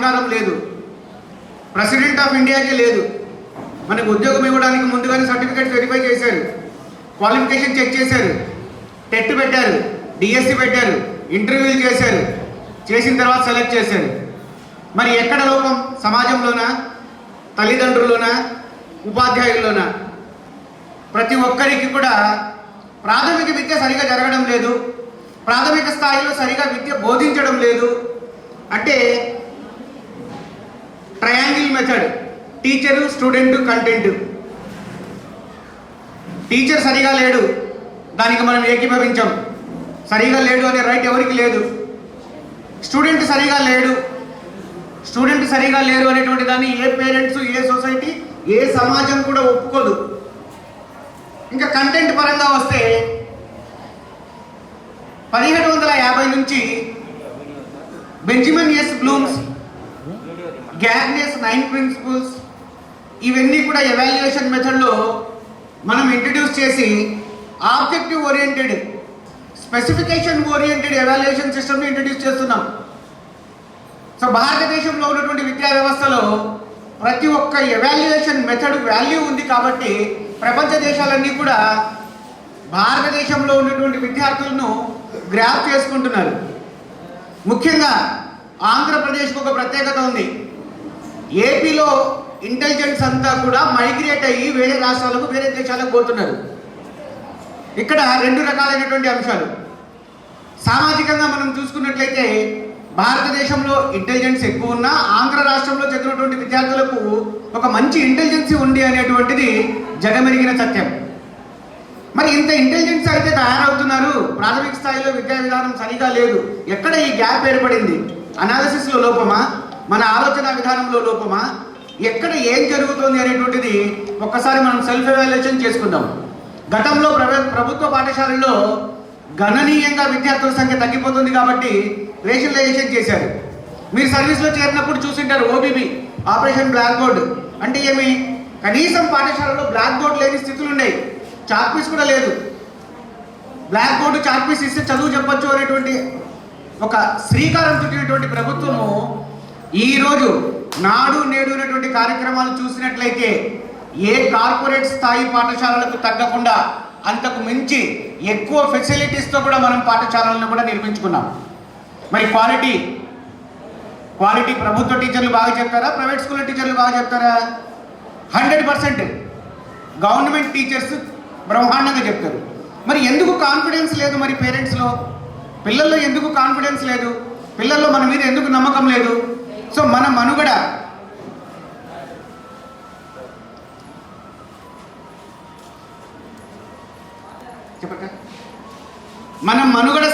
అధికారం లేదు, president of ఇండియాకి లేదు. మనకు ఉద్యోగం ఇవ్వడానికి ముందుగానే సర్టిఫికేట్స్ వెరిఫై చేశారు, క్వాలిఫికేషన్ చెక్ చేశారు, టెట్ పెట్టారు, డిఎస్సి పెట్టారు, ఇంటర్వ్యూలు చేశారు, చేసిన తర్వాత సెలెక్ట్ చేశారు. మరి ఎక్కడ లోపం? సమాజంలోనా, తల్లిదండ్రుల్లోనా, ఉపాధ్యాయుల్లోనా? ప్రతి ఒక్కరికి కూడా ప్రాథమిక విద్య సరిగా జరగడం లేదు, ప్రాథమిక స్థాయిలో సరిగా విద్య బోధించడం లేదు. అంటే triangle method, teacher, student, content. Teacher సరిగా లేడు, దానికి మనం ఏకీభవించాం. సరిగా లేడు అనే రైట్ ఎవరికి లేదు. స్టూడెంట్ సరిగా లేడు, స్టూడెంట్ సరిగా లేరు అనేటువంటి దాన్ని ఏ పేరెంట్స్, ఏ సొసైటీ, ఏ సమాజం కూడా ఒప్పుకోదు. ఇంకా కంటెంట్ పరంగా వస్తే 1750 నుంచి బెంజమిన్ ఎస్ బ్లూమ్స్, గ్యాగ్నెస్ 9 ప్రిన్సిపల్స్, ఇవన్నీ కూడా ఎవాల్యుయేషన్ మెథడ్లో మనం ఇంట్రడ్యూస్ చేసి objective oriented, specification oriented evaluation సిస్టమ్ని ఇంట్రడ్యూస్ చేస్తున్నాం. సో భారతదేశంలో ఉన్నటువంటి విద్యా వ్యవస్థలో ప్రతి ఒక్క ఎవాల్యుయేషన్ మెథడ్ వాల్యూ ఉంది కాబట్టి ప్రపంచ దేశాలన్నీ కూడా భారతదేశంలో ఉన్నటువంటి విద్యార్థులను గ్రాప్ చేసుకుంటున్నారు. ముఖ్యంగా ఆంధ్రప్రదేశ్కు ఒక ప్రత్యేకత ఉంది. ఏపీలో ఇంటెలిజెన్స్ అంతా కూడా మైగ్రేట్ అయ్యి వేరే రాష్ట్రాలకు, వేరే దేశాలకు పోతున్నారు. ఇక్కడ రెండు రకాలైనటువంటి అంశాలు. సామాజికంగా మనం చూసుకున్నట్లయితే భారతదేశంలో ఇంటెలిజెన్స్ ఎక్కువ ఉన్నా ఆంధ్ర రాష్ట్రంలో చదివినటువంటి విద్యార్థులకు ఒక మంచి ఇంటెలిజెన్సీ ఉంది అనేటువంటిది జగమెరిగిన సత్యం. మరి ఇంత ఇంటెలిజెన్స్ అయితే తయారవుతున్నారు, ప్రాథమిక స్థాయిలో విద్యా విధానం సరిగా లేదు. ఎక్కడ ఈ గ్యాప్ ఏర్పడింది? అనాలిసిస్లో లోపమా, మన ఆలోచన విధానంలో లోపమా, ఎక్కడ ఏం జరుగుతోంది అనేటువంటిది ఒక్కసారి మనం సెల్ఫ్ ఎవాల్యుయేషన్ చేసుకుందాం. గతంలో ప్రభుత్వ పాఠశాలల్లో గణనీయంగా విద్యార్థుల సంఖ్య తగ్గిపోతుంది కాబట్టి రేషనలైజేషన్ చేశారు. మీరు సర్వీస్లో చేరినప్పుడు చూసింటారు ఓబీబీ, ఆపరేషన్ బ్లాక్ బోర్డ్. అంటే ఏమి? కనీసం పాఠశాలలో బ్లాక్ బోర్డ్ లేని స్థితులు ఉన్నాయి, చాక్ పీస్ కూడా లేదు. బ్లాక్ బోర్డు, చాక్ పీస్ ఇస్తే చదువు చెప్పొచ్చు అనేటువంటి ఒక శ్రీకారం చుట్టినటువంటి ప్రభుత్వము ఈరోజు నాడు నేడు అనేటువంటి కార్యక్రమాలు చూసినట్లయితే ఏ కార్పొరేట్ స్థాయి పాఠశాలలకు తగ్గకుండా అంతకు మించి ఎక్కువ ఫెసిలిటీస్తో కూడా మనం పాఠశాలలను కూడా నిర్మించుకున్నాం. మరి క్వాలిటీ ప్రభుత్వ టీచర్లు బాగా చెప్తారా, ప్రైవేట్ స్కూల్ టీచర్లు బాగా చెప్తారా? 100% గవర్నమెంట్ టీచర్స్ బ్రహ్మాండంగా చెప్తారు. మరి ఎందుకు కాన్ఫిడెన్స్ లేదు? మరి పేరెంట్స్లో, పిల్లల్లో ఎందుకు కాన్ఫిడెన్స్ లేదు? పిల్లల్లో మన మీద ఎందుకు నమ్మకం లేదు? సో మన మనుగడ చెప్పక మనం మనుగడ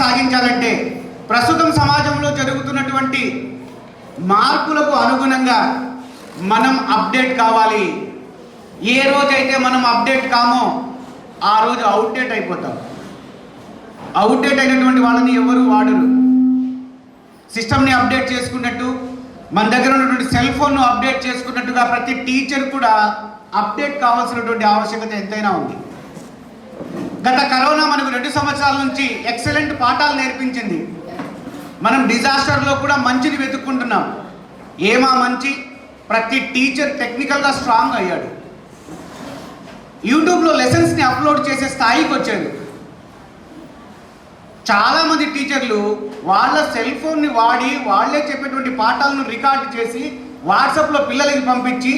సాగించాలంటే ప్రస్తుతం సమాజంలో జరుగుతున్నటువంటి మార్పులకు అనుగుణంగా మనం అప్డేట్ కావాలి. ఏ రోజైతే మనం అప్డేట్ కామో ఆ రోజు అవుట్డేట్ అయిపోతాం. అవుట్డేట్ అయినటువంటి వాళ్ళని ఎవరు వాడరు. సిస్టమ్ని అప్డేట్ చేసుకున్నట్టు, మన దగ్గర ఉన్నటువంటి సెల్ ఫోన్ను అప్డేట్ చేసుకున్నట్టుగా ప్రతి టీచర్ కూడా అప్డేట్ కావాల్సినటువంటి ఆవశ్యకత ఎంతైనా ఉంది. గత కరోనా మనకు 2 సంవత్సరాల నుంచి ఎక్సలెంట్ పాఠాలు నేర్పించింది. మనం డిజాస్టర్లో కూడా మంచిని వెతుక్కుంటున్నాం. ఏమా మంచి? ప్రతి టీచర్ టెక్నికల్గా స్ట్రాంగ్ అయ్యాడు. యూట్యూబ్లో లెసన్స్ని అప్లోడ్ చేసే స్థాయికి వచ్చాడు. చాలామంది టీచర్లు వాళ్ళ సెల్ ఫోన్ని వాడి వాళ్ళే చెప్పేటువంటి పాఠాలను రికార్డు చేసి వాట్సాప్లో పిల్లలకి పంపించి,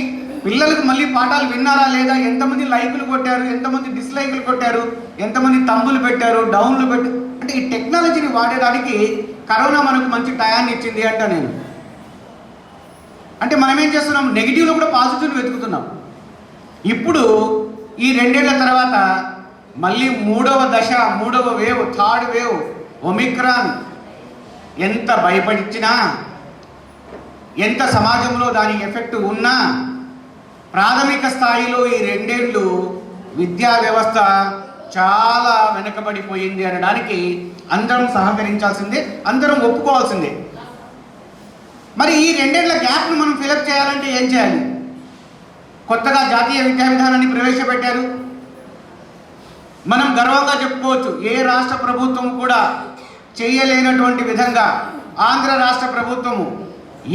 పిల్లలకు మళ్ళీ పాఠాలు విన్నారా లేదా, ఎంతమంది లైకులు కొట్టారు, ఎంతమంది డిస్లైకులు కొట్టారు, ఎంతమంది తంబులు పెట్టారు, డౌన్లు పెట్టారు. అంటే ఈ టెక్నాలజీని వాడేదానికి కరోనా మనకు మంచి టయాన్ని ఇచ్చింది అంట నేను. అంటే మనం ఏం చేస్తున్నాం? నెగిటివ్లో కూడా పాజిటివ్ని వెతుకుతున్నాం. ఇప్పుడు ఈ 2 ఏళ్ల తర్వాత మళ్ళీ 3వ దశ, 3వ వేవ్, 3rd వేవ్, ఒమిక్రాన్ ఎంత భయపడిచ్చినా, ఎంత సమాజంలో దాని ఎఫెక్ట్ ఉన్నా, ప్రాథమిక స్థాయిలో ఈ 2 ఏళ్ళు విద్యా వ్యవస్థ చాలా వెనుకబడిపోయింది అనడానికి అందరం సహకరించాల్సిందే, అందరం ఒప్పుకోవాల్సిందే. మరి ఈ 2 ఏళ్ల గ్యాప్ను మనం ఫిలప్ చేయాలంటే ఏం చేయాలి? కొత్తగా జాతీయ విద్యా విధానాన్ని ప్రవేశపెట్టారు. మనం గర్వంగా చెప్పుకోవచ్చు, ఏ రాష్ట్ర ప్రభుత్వం కూడా చేయలేనటువంటి విధంగా ఆంధ్ర రాష్ట్ర ప్రభుత్వము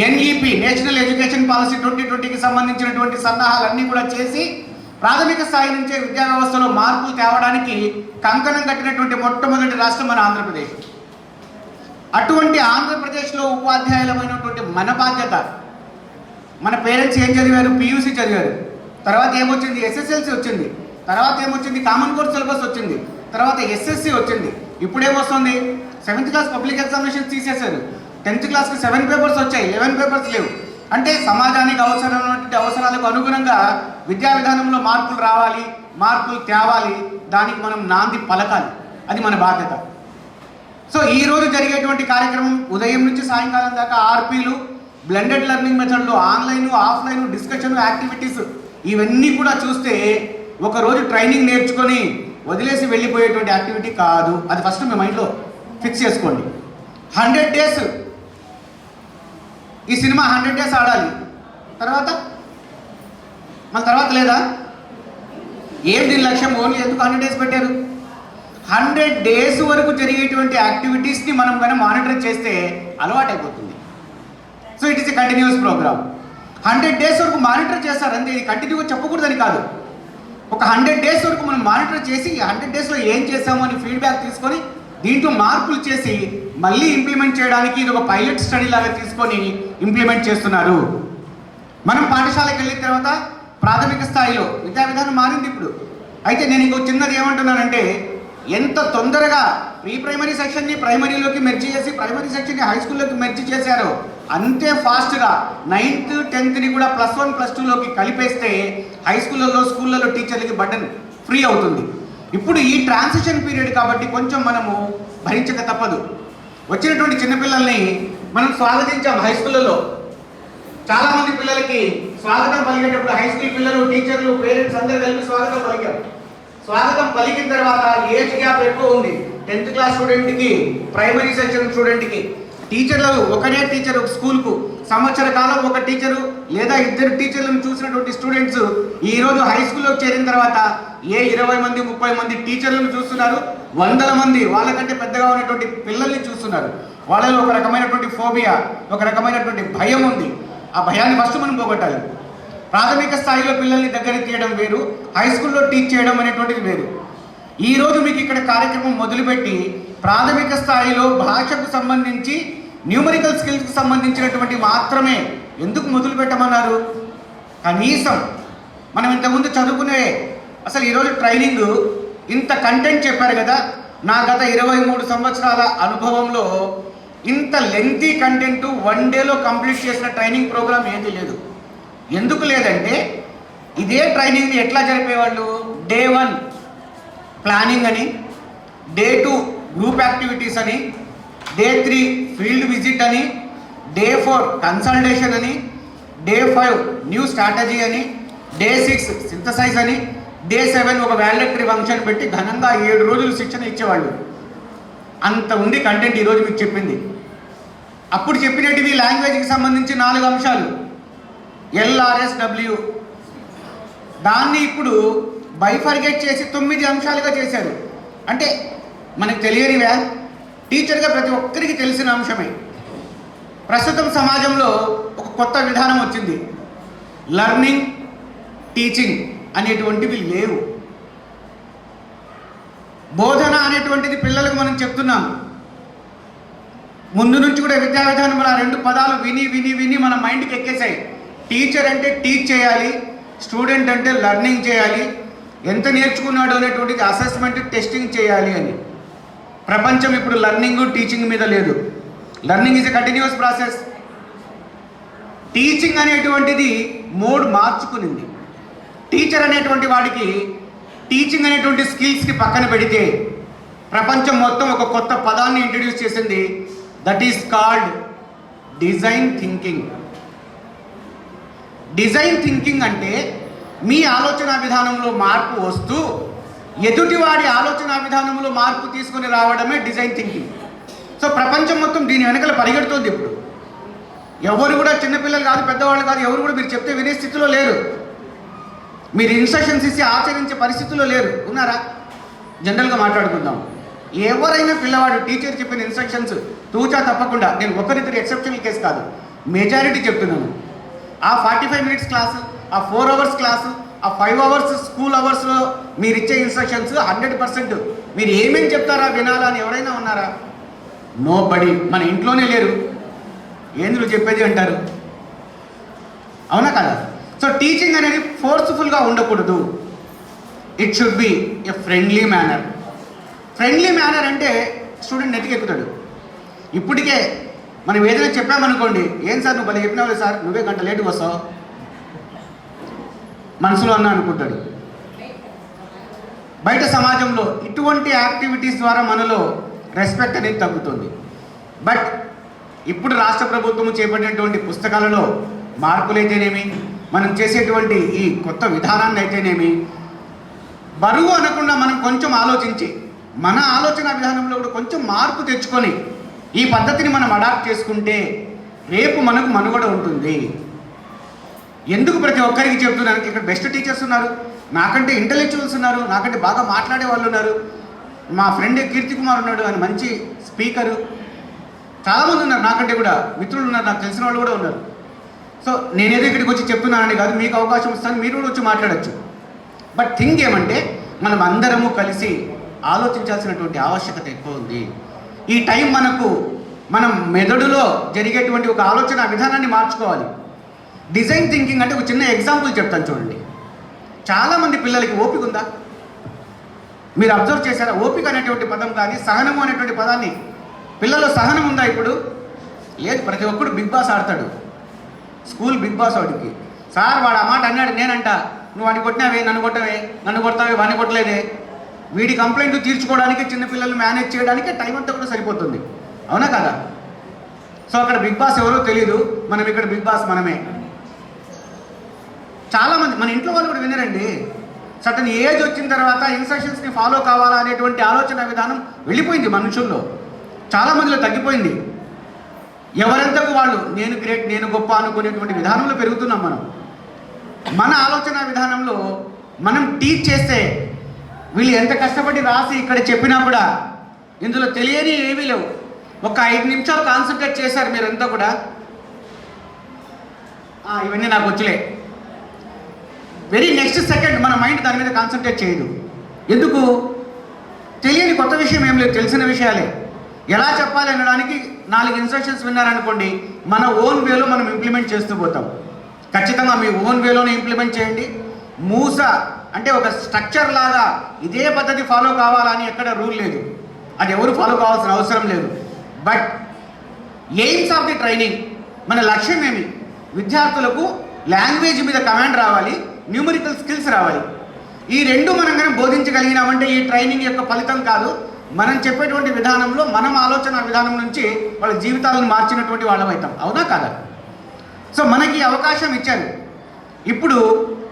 ఎన్ఈపి నేషనల్ ఎడ్యుకేషన్ పాలసీ 2020కి సంబంధించినటువంటి సన్నాహాలన్నీ కూడా చేసి ప్రాథమిక స్థాయి నుంచే విద్యా వ్యవస్థలో మార్పులు తేవడానికి కంకణం కట్టినటువంటి మొట్టమొదటి రాష్ట్రం మన ఆంధ్రప్రదేశ్. అటువంటి ఆంధ్రప్రదేశ్లో ఉపాధ్యాయులమైనటువంటి మన బాధ్యత. మన పేరెంట్స్ ఏం చదివారు? పియూసీ చదివారు. తర్వాత ఏమొచ్చింది? ఎస్ఎస్ఎల్సి వచ్చింది. తర్వాత ఏమొచ్చింది? కామన్ కోర్స్ సిలబస్ వచ్చింది. తర్వాత ఎస్ఎస్సి వచ్చింది. ఇప్పుడు ఏమొస్తుంది? 7th క్లాస్ పబ్లిక్ ఎగ్జామినేషన్స్ తీసేశారు. 10th క్లాస్కి 7 పేపర్స్ వచ్చాయి, 11 పేపర్స్ లేవు. అంటే సమాజానికి అవసరమైనటువంటి అవసరాలకు అనుగుణంగా విద్యా విధానంలో మార్పులు రావాలి, మార్పులు తేవాలి. దానికి మనం నాంది పలకాలి. అది మన బాధ్యత. సో ఈరోజు జరిగేటువంటి కార్యక్రమం ఉదయం నుంచి సాయంకాలం దాకా ఆర్పీలు, బ్లెండెడ్ లెర్నింగ్ మెథడ్లో ఆన్లైన్, ఆఫ్లైన్ డిస్కషన్, యాక్టివిటీస్ ఇవన్నీ కూడా చూస్తే ఒకరోజు ట్రైనింగ్ నేర్చుకొని వదిలేసి వెళ్ళిపోయేటువంటి యాక్టివిటీ కాదు. అది ఫస్ట్ మీ మైండ్లో ఫిక్స్ చేసుకోండి. 100 days ఈ సినిమా 100 days ఆడాలి. తర్వాత మన తర్వాత లేదా? ఏం దీని లక్ష్యం? ఓన్లీ ఎందుకు 100 days పెట్టారు? 100 days వరకు జరిగేటువంటి యాక్టివిటీస్ని మనం కనుక మానిటర్ చేస్తే అలవాటైపోతుంది. So it is a continuous program. 100 days వరకు మానిటర్ చేస్తారు అంతే. ఇది కంటిన్యూగా చెప్పకూడదని కాదు. ఒక 100 days వరకు మనం మానిటర్ చేసి 100 daysలో ఏం చేసాము అని ఫీడ్బ్యాక్ తీసుకొని దీంట్లో మార్పులు చేసి మళ్ళీ ఇంప్లిమెంట్ చేయడానికి ఇది ఒక పైలట్ స్టడీ లాగా తీసుకొని ఇంప్లిమెంట్ చేస్తున్నారు. మనం పాఠశాలకు వెళ్ళిన తర్వాత ప్రాథమిక స్థాయిలో విద్యా విధానం మారింది ఇప్పుడు. అయితే నేను ఇంకో చిన్నది ఏమంటున్నానంటే, ఎంత తొందరగా ప్రీ ప్రైమరీ సెక్షన్ని ప్రైమరీలోకి మెర్జీ చేసి ప్రైమరీ సెక్షన్ని హై స్కూల్లోకి మెర్జీ చేశారో అంతే ఫాస్ట్గా 9th 10th కూడా +1 +2లోకి కలిపేస్తే హై స్కూళ్ళలో టీచర్లకి బర్డెన్ ఫ్రీ అవుతుంది. ఇప్పుడు ఈ ట్రాన్సిషన్ పీరియడ్ కాబట్టి కొంచెం మనము భరించక తప్పదు. వచ్చినటువంటి చిన్నపిల్లల్ని మనం స్వాగతించాం హై స్కూళ్ళలో. చాలామంది పిల్లలకి స్వాగతం పలికేటప్పుడు హై స్కూల్ పిల్లలు, టీచర్లు, పేరెంట్స్ అందరూ కలిపి స్వాగతం పలికారు. స్వాగతం పలికిన తర్వాత ఏజ్ గ్యాప్ ఎక్కువ ఉంది. 10th క్లాస్ స్టూడెంట్కి, ప్రైమరీ సెక్షన్ స్టూడెంట్కి. టీచర్లు ఒకటే టీచర్ ఒక స్కూల్కు సంవత్సర కాలం ఒక టీచరు లేదా 2 టీచర్లను చూసినటువంటి స్టూడెంట్స్ ఈరోజు హై స్కూల్లోకి చేరిన తర్వాత 20 మంది 30 మంది టీచర్లను చూస్తున్నారు. 100 మంది వాళ్ళకంటే పెద్దగా ఉన్నటువంటి పిల్లల్ని చూస్తున్నారు. వాళ్ళలో ఒక రకమైనటువంటి ఫోబియా, ఒక రకమైనటువంటి భయం ఉంది. ఆ భయాన్ని ఫస్ట్ మనం పోగొట్టాలి. ప్రాథమిక స్థాయిలో పిల్లల్ని దగ్గర తీయడం వేరు, హై స్కూల్లో టీచ్ చేయడం అనేటువంటిది వేరు. ఈరోజు మీకు ఇక్కడ కార్యక్రమం మొదలుపెట్టి ప్రాథమిక స్థాయిలో భాషకు సంబంధించి న్యూమరికల్ స్కిల్స్కి సంబంధించినటువంటి మాత్రమే ఎందుకు మొదలు పెట్టమన్నారు? కనీసం మనం ఇంతకుముందు చదువుకునే అసలు ఈరోజు ట్రైనింగ్ ఇంత కంటెంట్ చెప్పారు కదా. నా గత 23 సంవత్సరాల అనుభవంలో ఇంత లెంతీ కంటెంట్ 1 dayలో కంప్లీట్ చేసిన ట్రైనింగ్ ప్రోగ్రామ్ ఏది లేదు. ఎందుకు లేదంటే ఇదే ట్రైనింగ్ని ఎట్లా జరిపేవాళ్ళు? Day 1 ప్లానింగ్ అని, Day 2 గ్రూప్ యాక్టివిటీస్ అని, Day 3 ఫీల్డ్ విజిట్ అని, Day 4 కన్సల్టేషన్ అని, Day 5 న్యూ స్ట్రాటజీ అని, Day 6 సింథసైజ్ అని, Day 7 ఒక వాల్యుటరీ ఫంక్షన్ పెట్టి ఘనంగా 7 రోజులు శిక్షణ ఇచ్చేవాళ్ళు. అంత ఉంది కంటెంట్ ఈరోజు మీకు చెప్పింది. అప్పుడు చెప్పినట్టువి లాంగ్వేజ్కి సంబంధించి 4 అంశాలు, LRSW. దాన్ని ఇప్పుడు బైఫర్గేట్ చేసి 9 అంశాలుగా చేశారు. అంటే మనకు తెలియనివా? టీచర్గా ప్రతి ఒక్కరికి తెలిసిన అంశమే. ప్రస్తుతం సమాజంలో ఒక కొత్త విధానం వచ్చింది. లర్నింగ్, టీచింగ్ అనేటువంటివి లేవు. బోధన అనేటువంటిది పిల్లలకు మనం చెప్తున్నాం. ముందు నుంచి కూడా విద్యా విధానం మన 2 పదాలు విని విని విని మన మైండ్కి ఎక్కేసాయి. టీచర్ అంటే టీచ్ చేయాలి, స్టూడెంట్ అంటే లర్నింగ్ చేయాలి, ఎంత నేర్చుకున్నాడు అనేటువంటిది అసెస్మెంట్, టెస్టింగ్ చేయాలి అని. ప్రపంచం ఇప్పుడు లర్నింగ్, టీచింగ్ మీద లేదు. Learning is a continuous process. Teaching అనేటువంటిది మోడ్ మార్చుకునింది. టీచర్ అనేటువంటి వాడికి టీచింగ్ అనేటువంటి స్కిల్స్ని పక్కన పెడితే ప్రపంచం మొత్తం ఒక కొత్త పదాన్ని ఇంట్రడ్యూస్ చేసింది. That is called design thinking. Design thinking అంటే మీ ఆలోచన విధానంలో మార్పు వస్తూ ఎదుటివాడి ఆలోచన విధానంలో మార్పు తీసుకొని రావడమే డిజైన్ థింకింగ్. సో ప్రపంచం మొత్తం దీని వెనకాల పరిగెడుతుంది. ఇప్పుడు ఎవరు కూడా చిన్నపిల్లలు కాదు, పెద్దవాళ్ళు కాదు, ఎవరు కూడా మీరు చెప్తే వినే స్థితిలో లేరు. మీరు ఇన్స్ట్రక్షన్స్ ఇచ్చి ఆచరించే పరిస్థితుల్లో లేరు, ఉన్నారా? జనరల్గా మాట్లాడుకుందాం. ఎవరైనా పిల్లవాడు టీచర్ చెప్పిన ఇన్స్ట్రక్షన్స్ తూచా తప్పకుండా, నేను ఒకరిద్దరు ఎక్సెప్షనల్ కేసు కాదు, మెజారిటీ చెప్తున్నాను, ఆ 45 మినిట్స్ క్లాసు, ఆ 4 అవర్స్ క్లాసు, ఆ 5 అవర్స్ స్కూల్ అవర్స్లో మీరు ఇచ్చే ఇన్స్ట్రక్షన్స్ 100% మీరు ఏమేమి చెప్తారా వినాలా అని ఎవరైనా ఉన్నారా? Nobody. మన ఇంట్లోనే లేరు, ఏంది నువ్వు చెప్పేది అంటారు, అవునా కదా? సో టీచింగ్ అనేది ఫోర్స్ఫుల్గా ఉండకూడదు. It should be a friendly manner. Friendly manner అంటే స్టూడెంట్ నెత్తికెక్కుతాడు. ఇప్పటికే మనం ఏదైనా చెప్పామనుకోండి, ఏం సార్ నువ్వు భలే చెప్పినావు సార్, నువ్వే గంట లేటుగా వస్తావు మనసులో అన్నా అనుకుంటాడు. బయట సమాజంలో ఇటువంటి యాక్టివిటీస్ ద్వారా మనలో రెస్పెక్ట్ అనేది తగ్గుతుంది. బట్ ఇప్పుడు రాష్ట్ర ప్రభుత్వం చేపట్టినటువంటి పుస్తకాలలో మార్పులైతేనేమి, మనం చేసేటువంటి ఈ కొత్త విధానాన్ని అయితేనేమి, బరువు అనకుండా మనం కొంచెం ఆలోచించి మన ఆలోచన విధానంలో కూడా కొంచెం మార్పు తెచ్చుకొని ఈ పద్ధతిని మనం అడాప్ట్ చేసుకుంటే రేపు మనకు మనుగడ ఉంటుంది. ఎందుకు ప్రతి ఒక్కరికి చెప్తున్నాను, ఇక్కడ బెస్ట్ టీచర్స్ ఉన్నారు, నాకంటే ఇంటలెక్చువల్స్ ఉన్నారు, నాకంటే బాగా మాట్లాడే వాళ్ళు ఉన్నారు. మా ఫ్రెండ్ కీర్తి కుమార్ ఉన్నాడు, ఆయన మంచి స్పీకరు, చాలామంది ఉన్నారు, నాకంటే కూడా మిత్రులు ఉన్నారు, నాకు తెలిసిన వాళ్ళు కూడా ఉన్నారు. సో నేనేదో ఇక్కడికి వచ్చి చెప్తున్నానని కాదు, మీకు అవకాశం ఇస్తాను, మీరు కూడా వచ్చి మాట్లాడచ్చు. బట్ థింగ్ ఏమంటే మనం అందరము కలిసి ఆలోచించాల్సినటువంటి ఆవశ్యకత ఎక్కువ ఉంది. ఈ టైం మనకు మనం మెదడులో జరిగేటువంటి ఒక ఆలోచన విధానాన్ని మార్చుకోవాలి. డిజైన్ థింకింగ్ అంటే ఒక చిన్న ఎగ్జాంపుల్ చెప్తాను చూడండి. చాలామంది పిల్లలకి ఓపిక ఉందా? మీరు అబ్జర్వ్ చేశారా? ఓపిక అనేటువంటి పదం కానీ సహనము అనేటువంటి పదాన్ని, పిల్లల్లో సహనం ఉందా ఇప్పుడు? లేదు. ప్రతి ఒక్కడు బిగ్ బాస్ ఆడతాడు, స్కూల్ బిగ్ బాస్ వాడికి. సార్ వాడు ఆ మాట అన్నాడు, నేనంట నువ్వు వాడిని కొట్టినావే, నన్ను కొట్టవే, నన్ను కొడతావే, వాడిని కొట్టలేదే. వీడి కంప్లైంట్ తీర్చుకోవడానికి, చిన్నపిల్లలు మేనేజ్ చేయడానికి టైం అంతా కూడా సరిపోతుంది, అవునా కదా? సో అక్కడ బిగ్ బాస్ ఎవరో తెలియదు, మనం ఇక్కడ బిగ్ బాస్ మనమే. చాలామంది మన ఇంట్లో వాళ్ళు కూడా వినరండి. సటన్ ఏజ్ వచ్చిన తర్వాత ఇన్స్ట్రక్షన్స్ని ఫాలో కావాలా అనేటువంటి ఆలోచన విధానం వెళ్ళిపోయింది మనుషుల్లో, చాలామందిలో తగ్గిపోయింది. ఎవరెంతకు వాళ్ళు నేను గ్రేట్, నేను గొప్ప అనుకునేటువంటి విధానంలో పెరుగుతున్నాం మనం. మన ఆలోచన విధానంలో మనం టీచ్ చేస్తే వీళ్ళు ఎంత కష్టపడి రాసి ఇక్కడ చెప్పినా కూడా ఇందులో తెలియని ఏమీ లేవు. ఒక 5 నిమిషాలు కాన్సన్ట్రేట్ చేశారు మీరంతా కూడా, ఇవన్నీ నాకు వచ్చలే, వెరీ నెక్స్ట్ సెకండ్ మన మైండ్ దాని మీద కాన్సన్ట్రేట్ చేయదు. ఎందుకు? తెలియని కొత్త విషయం ఏం లేదు, తెలిసిన విషయాలే. ఎలా చెప్పాలి అనడానికి 4 ఇన్స్ట్రక్షన్స్ విన్నారనుకోండి, మన ఓన్ వేలో మనం ఇంప్లిమెంట్ చేస్తూ పోతాం. ఖచ్చితంగా మీ ఓన్ వేలోనే ఇంప్లిమెంట్ చేయండి. మూస అంటే ఒక స్ట్రక్చర్ లాగా ఇదే పద్ధతి ఫాలో కావాలని ఎక్కడ రూల్ లేదు, అది ఎవరు ఫాలో కావాల్సిన అవసరం లేదు. But AIIMS of the training, మన లక్ష్యం ఏమి? విద్యార్థులకు లాంగ్వేజ్ మీద కమాండ్ రావాలి, న్యూమరికల్ స్కిల్స్ రావాలి. ఈ రెండు మనం కానీ బోధించగలిగినామంటే ఈ ట్రైనింగ్ యొక్క ఫలితం కాదు, మనం చెప్పేటువంటి విధానంలో మనం ఆలోచన విధానం నుంచి వాళ్ళ జీవితాలను మార్చినటువంటి వాళ్ళం అవుతాం, అవునా కాదా? సో మనకి అవకాశం ఇచ్చారు. ఇప్పుడు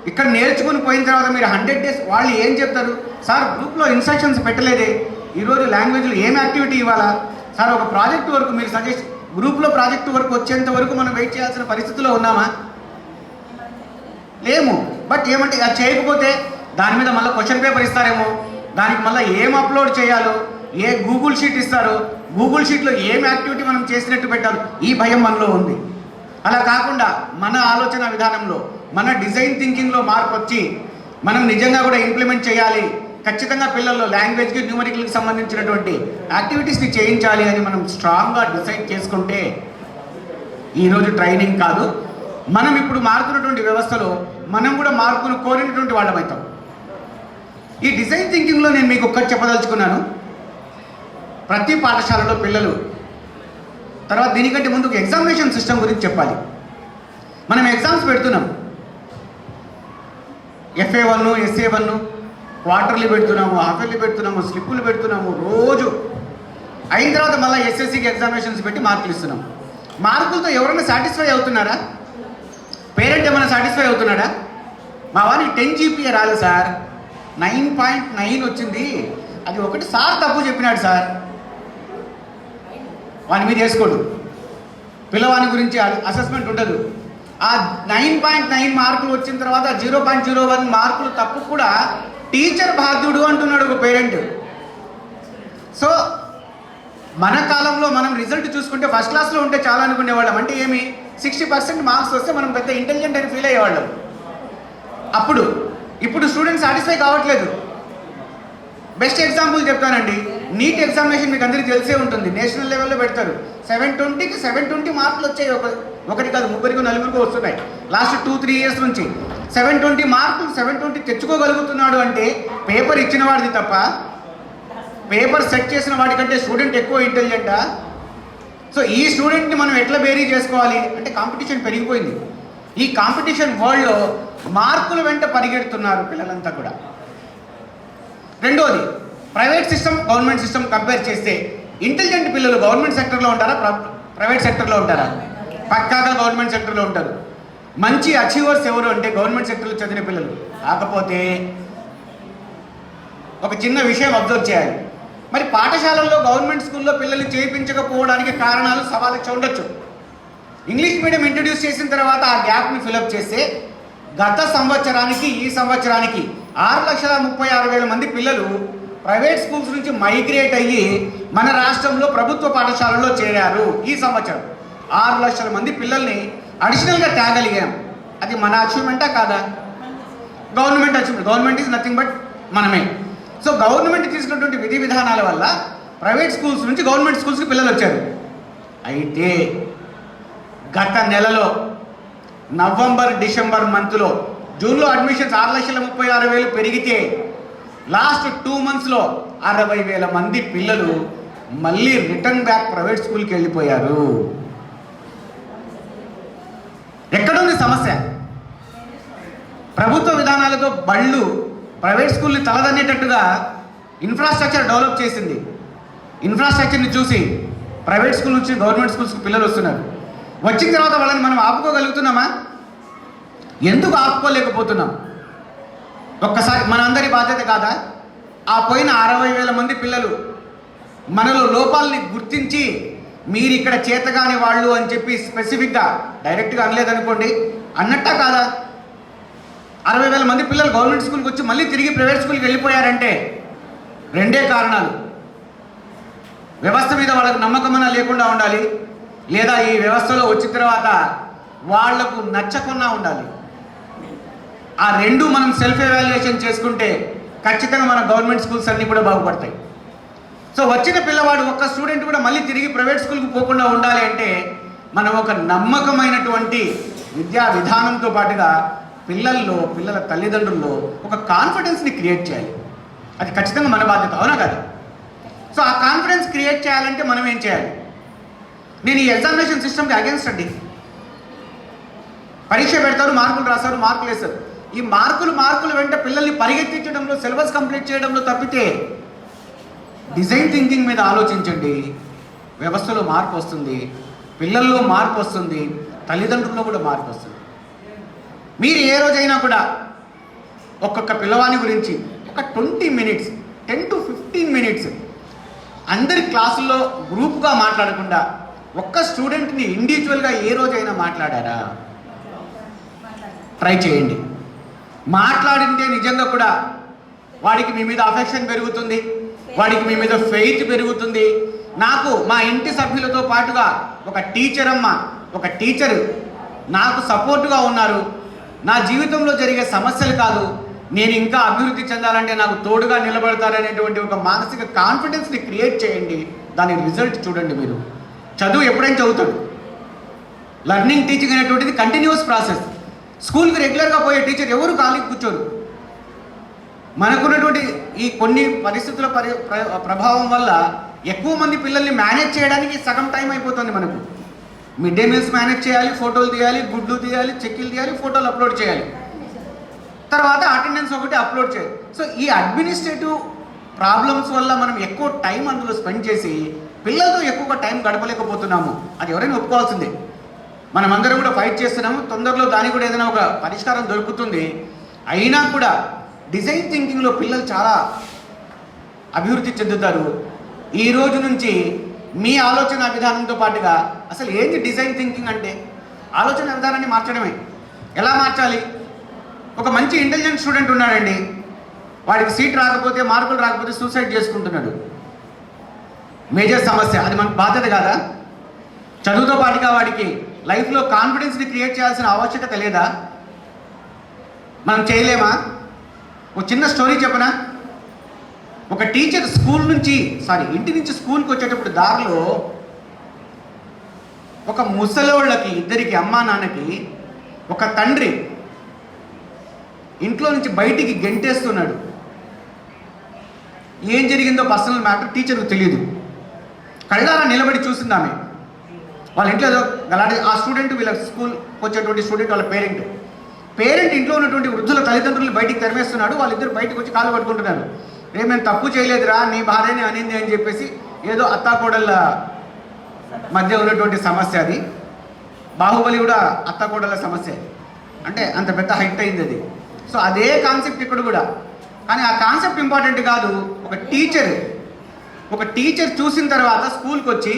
ఇక్కడ నేర్చుకుని పోయిన తర్వాత మీరు 100 డేస్ వాళ్ళు ఏం చెప్తారు? సార్ గ్రూప్లో ఇన్స్ట్రక్షన్స్ పెట్టలేదే, ఈరోజు లాంగ్వేజ్లో ఏం యాక్టివిటీ ఇవ్వాలా సార్? ఒక ప్రాజెక్ట్ వరకు మీరు సజెస్ట్, గ్రూప్లో ప్రాజెక్ట్ వరకు వచ్చేంత వరకు మనం వెయిట్ చేయాల్సిన పరిస్థితిలో ఉన్నామా? లేము. బట్ ఏమంటే అది చేయకపోతే దాని మీద మళ్ళీ క్వశ్చన్ పేపర్ ఇస్తారేమో, దానికి మళ్ళీ ఏం అప్లోడ్ చేయాలో, ఏ గూగుల్ షీట్ ఇస్తారో, గూగుల్ షీట్లో ఏం యాక్టివిటీ మనం చేసినట్టు పెట్టాలి, ఈ భయం మనలో ఉంది. అలా కాకుండా మన ఆలోచన విధానంలో, మన డిజైన్ థింకింగ్లో మార్పు వచ్చి మనం నిజంగా కూడా ఇంప్లిమెంట్ చేయాలి, ఖచ్చితంగా పిల్లల్లో లాంగ్వేజ్కి న్యూమరికల్కి సంబంధించినటువంటి యాక్టివిటీస్ని చేయించాలి అని మనం స్ట్రాంగ్గా డిసైడ్ చేసుకుంటే ఈరోజు ట్రైనింగ్ కాదు, మనం ఇప్పుడు మారుతున్నటువంటి వ్యవస్థలో మనం కూడా మార్పును కోరినటువంటి వాళ్ళం అవుతాం. ఈ డిజైన్ థింకింగ్లో నేను మీకు ఒక్కటి చెప్పదలుచుకున్నాను. ప్రతి పాఠశాలలో పిల్లలు, తర్వాత దీనికంటే ముందు ఎగ్జామినేషన్ సిస్టమ్ గురించి చెప్పాలి. మనం ఎగ్జామ్స్ పెడుతున్నాం, FA1, SA1, క్వార్టర్లీ పెడుతున్నాము, హాఫర్లీ పెడుతున్నాము, స్లిప్పులు పెడుతున్నాము, రోజు అయిన తర్వాత మళ్ళీ SSCకి ఎగ్జామినేషన్స్ పెట్టి మార్కులు ఇస్తున్నాం. మార్కులతో ఎవరైనా సాటిస్ఫై అవుతున్నారా? పేరెంట్ ఏమైనా సాటిస్ఫై అవుతున్నాడా? మా వారికి 10 GPA రాలేదు సార్, 9.9 వచ్చింది, అది ఒకటి సార్ తప్పు చెప్పినాడు సార్, వాని మీద వేసుకోడు. పిల్లవాని గురించి అసెస్మెంట్ ఉండదు. ఆ 9.9 మార్కులు వచ్చిన తర్వాత 0.01 మార్కులు తప్పు కూడా టీచర్ బాధ్యుడు అంటున్నాడు ఒక పేరెంట్. సో మన కాలంలో మనం రిజల్ట్ చూసుకుంటే ఫస్ట్ క్లాస్లో ఉంటే చాలా అనుకునేవాళ్ళం. అంటే ఏమి 60% మార్క్స్ వస్తే మనం పెద్ద ఇంటెలిజెంట్ అని ఫీల్ అయ్యేవాళ్ళం అప్పుడు. ఇప్పుడు స్టూడెంట్ సాటిస్ఫై కావట్లేదు. బెస్ట్ ఎగ్జాంపుల్ చెప్తానండి. నీట్ ఎగ్జామినేషన్ మీకు అందరికీ తెలిసే ఉంటుంది. నేషనల్ లెవెల్లో పెడతారు. 720కి 720 మార్కులు వచ్చాయి. ఒకటి కాదు, ముగ్గురికి నలుగురికి వస్తున్నాయి లాస్ట్ 2-3 ఇయర్స్ నుంచి. 720 మార్కులు 720 తెచ్చుకోగలుగుతున్నాడు అంటే పేపర్ ఇచ్చిన వాడిది తప్ప పేపర్ సెట్ చేసిన వాడికంటే స్టూడెంట్ ఎక్కువ ఇంటెలిజెంటా? సో ఈ స్టూడెంట్ని మనం ఎట్లా బేరీ చేసుకోవాలి అంటే కాంపిటీషన్ పెరిగిపోయింది. ఈ కాంపిటీషన్ వరల్డ్లో మార్కుల వెంట పరిగెడుతున్నారు పిల్లలంతా కూడా. రెండోది, private system government system compare చేస్తే ఇంటెలిజెంట్ పిల్లలు గవర్నమెంట్ సెక్టర్లో ఉంటారా, ప్రైవేట్ సెక్టర్లో ఉంటారా? పక్కాగా గవర్నమెంట్ సెక్టర్లో ఉంటారు. మంచి అచీవర్స్ ఎవరు అంటే గవర్నమెంట్ సెక్టర్లో చదివిన పిల్లలు. కాకపోతే ఒక చిన్న విషయం అబ్జర్వ్ చేయాలి. మరి పాఠశాలల్లో గవర్నమెంట్ స్కూల్లో పిల్లల్ని చేయించకపోవడానికి కారణాలు సవాళ్ళకి ఉండొచ్చు. ఇంగ్లీష్ మీడియం ఇంట్రడ్యూస్ చేసిన తర్వాత ఆ గ్యాప్ని ఫిలప్ చేస్తే గత సంవత్సరానికి ఈ సంవత్సరానికి 6,36,000 మంది పిల్లలు ప్రైవేట్ స్కూల్స్ నుంచి మైగ్రేట్ అయ్యి మన రాష్ట్రంలో ప్రభుత్వ పాఠశాలలో చేరారు. ఈ సంవత్సరం 6 లక్షల మంది పిల్లల్ని అడిషనల్గా తేగలిగాం. అది మన అచీవ్మెంటా కాదా? Government achievement. Government is nothing but మనమే. సో గవర్నమెంట్ తీసుకున్నటువంటి విధి విధానాల వల్ల ప్రైవేట్ స్కూల్స్ నుంచి గవర్నమెంట్ స్కూల్స్కి పిల్లలు వచ్చారు. అయితే గత నెలలో నవంబర్ డిసెంబర్ మంత్లో, జూన్లో అడ్మిషన్స్ 6,36,000 పెరిగితే లాస్ట్ 2 మంత్స్లో 60,000 మంది పిల్లలు మళ్ళీ రిటర్న్ బ్యాక్ ప్రైవేట్ స్కూల్కి వెళ్ళిపోయారు. ఎక్కడుంది సమస్య? ప్రభుత్వ విధానాలతో బళ్ళు ప్రైవేట్ స్కూల్ని తలదన్నేటట్టుగా ఇన్ఫ్రాస్ట్రక్చర్ డెవలప్ చేసింది. ఇన్ఫ్రాస్ట్రక్చర్ని చూసి ప్రైవేట్ స్కూల్ నుంచి గవర్నమెంట్ స్కూల్స్కి పిల్లలు వస్తున్నారు. వచ్చిన తర్వాత వాళ్ళని మనం ఆపుకోగలుగుతున్నామా? ఎందుకు ఆపుకోలేకపోతున్నాం? ఒక్కసారి మన అందరి బాధ్యత కాదా? ఆ పోయిన 60,000 మంది పిల్లలు మనలో లోపాలని గుర్తించి మీరు ఇక్కడ చేతగాని వాళ్ళు అని చెప్పి స్పెసిఫిక్గా డైరెక్ట్గా అనలేదనుకోండి, అన్నట్టా కాదా? 60,000 మంది పిల్లలు గవర్నమెంట్ స్కూల్కి వచ్చి మళ్ళీ తిరిగి ప్రైవేట్ స్కూల్కి వెళ్ళిపోయారంటే రెండే కారణాలు. వ్యవస్థ మీద వాళ్ళకు నమ్మకమన్నా లేకుండా ఉండాలి, లేదా ఈ వ్యవస్థలో వచ్చిన తర్వాత వాళ్లకు నచ్చకుండా ఉండాలి. ఆ రెండు మనం సెల్ఫ్ ఎవాల్యుయేషన్ చేసుకుంటే ఖచ్చితంగా మన గవర్నమెంట్ స్కూల్స్ అన్నీ కూడా బాగుపడతాయి. సో వచ్చిన పిల్లవాడు ఒక్క స్టూడెంట్ కూడా మళ్ళీ తిరిగి ప్రైవేట్ స్కూల్కి పోకుండా ఉండాలి అంటే మనం ఒక నమ్మకమైనటువంటి విద్యా విధానంతో పాటుగా పిల్లల తల్లిదండ్రుల్లో ఒక కాన్ఫిడెన్స్ని క్రియేట్ చేయాలి. అది ఖచ్చితంగా మన బాధ్యత, అవునా కదా? సో ఆ కాన్ఫిడెన్స్ క్రియేట్ చేయాలంటే మనం ఏం చేయాలి? నేను ఈ ఎగ్జామినేషన్ సిస్టమ్కి అగేన్స్ట్ అండి. పరీక్ష పెడతారు, మార్కులు రాస్తారు, మార్కులు వేస్తారు. ఈ మార్కులు వెంట పిల్లల్ని పరిగెత్తించడంలో, సిలబస్ కంప్లీట్ చేయడంలో తప్పితే డిజైన్ థింకింగ్ మీద ఆలోచించండి. వ్యవస్థలో మార్పు వస్తుంది, పిల్లల్లో మార్పు వస్తుంది, తల్లిదండ్రుల్లో కూడా మార్పు వస్తుంది. మీరు ఏ రోజైనా కూడా ఒక్కొక్క పిల్లవాని గురించి ఒక 20 మినిట్స్ 10 to 15 మినిట్స్ అందరి క్లాసుల్లో గ్రూప్గా మాట్లాడకుండా ఒక్క స్టూడెంట్ని ఇండివిజువల్గా ఏ రోజైనా మాట్లాడారా? ట్రై చేయండి. మాట్లాడింటే నిజంగా కూడా వాడికి మీ మీద అఫెక్షన్ పెరుగుతుంది, వాడికి మీ మీద ఫెయిత్ పెరుగుతుంది. నాకు మా ఇంటి సభ్యులతో పాటుగా ఒక టీచర్ నాకు సపోర్టుగా ఉన్నారు. నా జీవితంలో జరిగే సమస్యలు కాదు, నేను ఇంకా అభివృద్ధి చెందాలంటే నాకు తోడుగా నిలబడతారనేటువంటి ఒక మానసిక కాన్ఫిడెన్స్ని క్రియేట్ చేయండి. దాని రిజల్ట్ చూడండి. మీరు చదువు ఎప్పుడైనా చదువుతాడు. లర్నింగ్ టీచింగ్ అనేటువంటిది కంటిన్యూస్ ప్రాసెస్. స్కూల్కి రెగ్యులర్గా పోయే టీచర్ ఎవరు ఖాళీకి కూర్చోరు. మనకున్నటువంటి ఈ కొన్ని పరిస్థితుల ప్రభావం వల్ల ఎక్కువ మంది పిల్లల్ని మేనేజ్ చేయడానికి సగం టైం అయిపోతుంది మనకు. మిడ్ డే మీల్స్ మేనేజ్ చేయాలి, ఫోటోలు తీయాలి, గుడ్లు తీయాలి, చెక్కిలు తీయాలి, ఫోటోలు అప్లోడ్ చేయాలి, తర్వాత అటెండెన్స్ ఒకటి అప్లోడ్ చేయాలి. సో ఈ అడ్మినిస్ట్రేటివ్ ప్రాబ్లమ్స్ వల్ల మనం ఎక్కువ టైం అందులో స్పెండ్ చేసి పిల్లలతో ఎక్కువగా టైం గడపలేకపోతున్నాము. అది ఎవరైనా ఒప్పుకోవాల్సిందే. మనమందరం కూడా ఫైట్ చేస్తున్నాము. తొందరలో దానికి కూడా ఏదైనా ఒక పరిష్కారం దొరుకుతుంది. అయినా కూడా డిజైన్ థింకింగ్లో పిల్లలు చాలా అభివృద్ధి చెందుతారు. ఈ రోజు నుంచి మీ ఆలోచన విధానంతో పాటుగా అసలు ఏంటి డిజైన్ థింకింగ్ అంటే? ఆలోచన విధానాన్ని మార్చడమే. ఎలా మార్చాలి? ఒక మంచి ఇంటెలిజెంట్ స్టూడెంట్ ఉన్నాడండి, వాడికి సీట్ రాకపోతే, మార్కులు రాకపోతే సూసైడ్ చేసుకుంటున్నాడు. మేజర్ సమస్య. అది మన బాధ్యత కాదా? చదువుతో పాటుగా వాడికి లైఫ్లో కాన్ఫిడెన్స్ని క్రియేట్ చేయాల్సిన ఆవశ్యకత లేదా? మనం చేయలేమా? ఒక చిన్న స్టోరీ చెప్పనా? ఒక టీచర్ ఇంటి నుంచి స్కూల్కి వచ్చేటప్పుడు దారిలో ఒక ముసలోళ్ళకి ఇద్దరికి, అమ్మా నాన్నకి, ఒక తండ్రి ఇంట్లో నుంచి బయటికి గెంటేస్తున్నాడు. ఏం జరిగిందో పర్సనల్ మ్యాటర్ టీచర్కు తెలియదు. కళ్ళారా నిలబడి చూసింది ఆమె. వాళ్ళ ఇంట్లో ఏదో గలాడి. ఆ స్టూడెంట్, వీళ్ళ స్కూల్కి వచ్చేటువంటి స్టూడెంట్ వాళ్ళ పేరెంట్ ఇంట్లో ఉన్నటువంటి వృద్ధుల తల్లిదండ్రులు బయటికి తరిమేస్తున్నాడు. వాళ్ళిద్దరు బయటకు వచ్చి కాలు పట్టుకుంటున్నారు. మేము తప్పు చేయలేదురా, నీ భార్యని అనింది అని చెప్పేసి, ఏదో అత్తాకోడళ్ళ మధ్య ఉన్నటువంటి సమస్య అది. బాహుబలి కూడా అత్తాకోడళ్ళ సమస్య, అంటే అంత పెద్ద హైట్ అయింది అది. సో అదే కాన్సెప్ట్ ఇక్కడ కూడా. కానీ ఆ కాన్సెప్ట్ ఇంపార్టెంట్ కాదు. ఒక టీచర్ చూసిన తర్వాత స్కూల్కి వచ్చి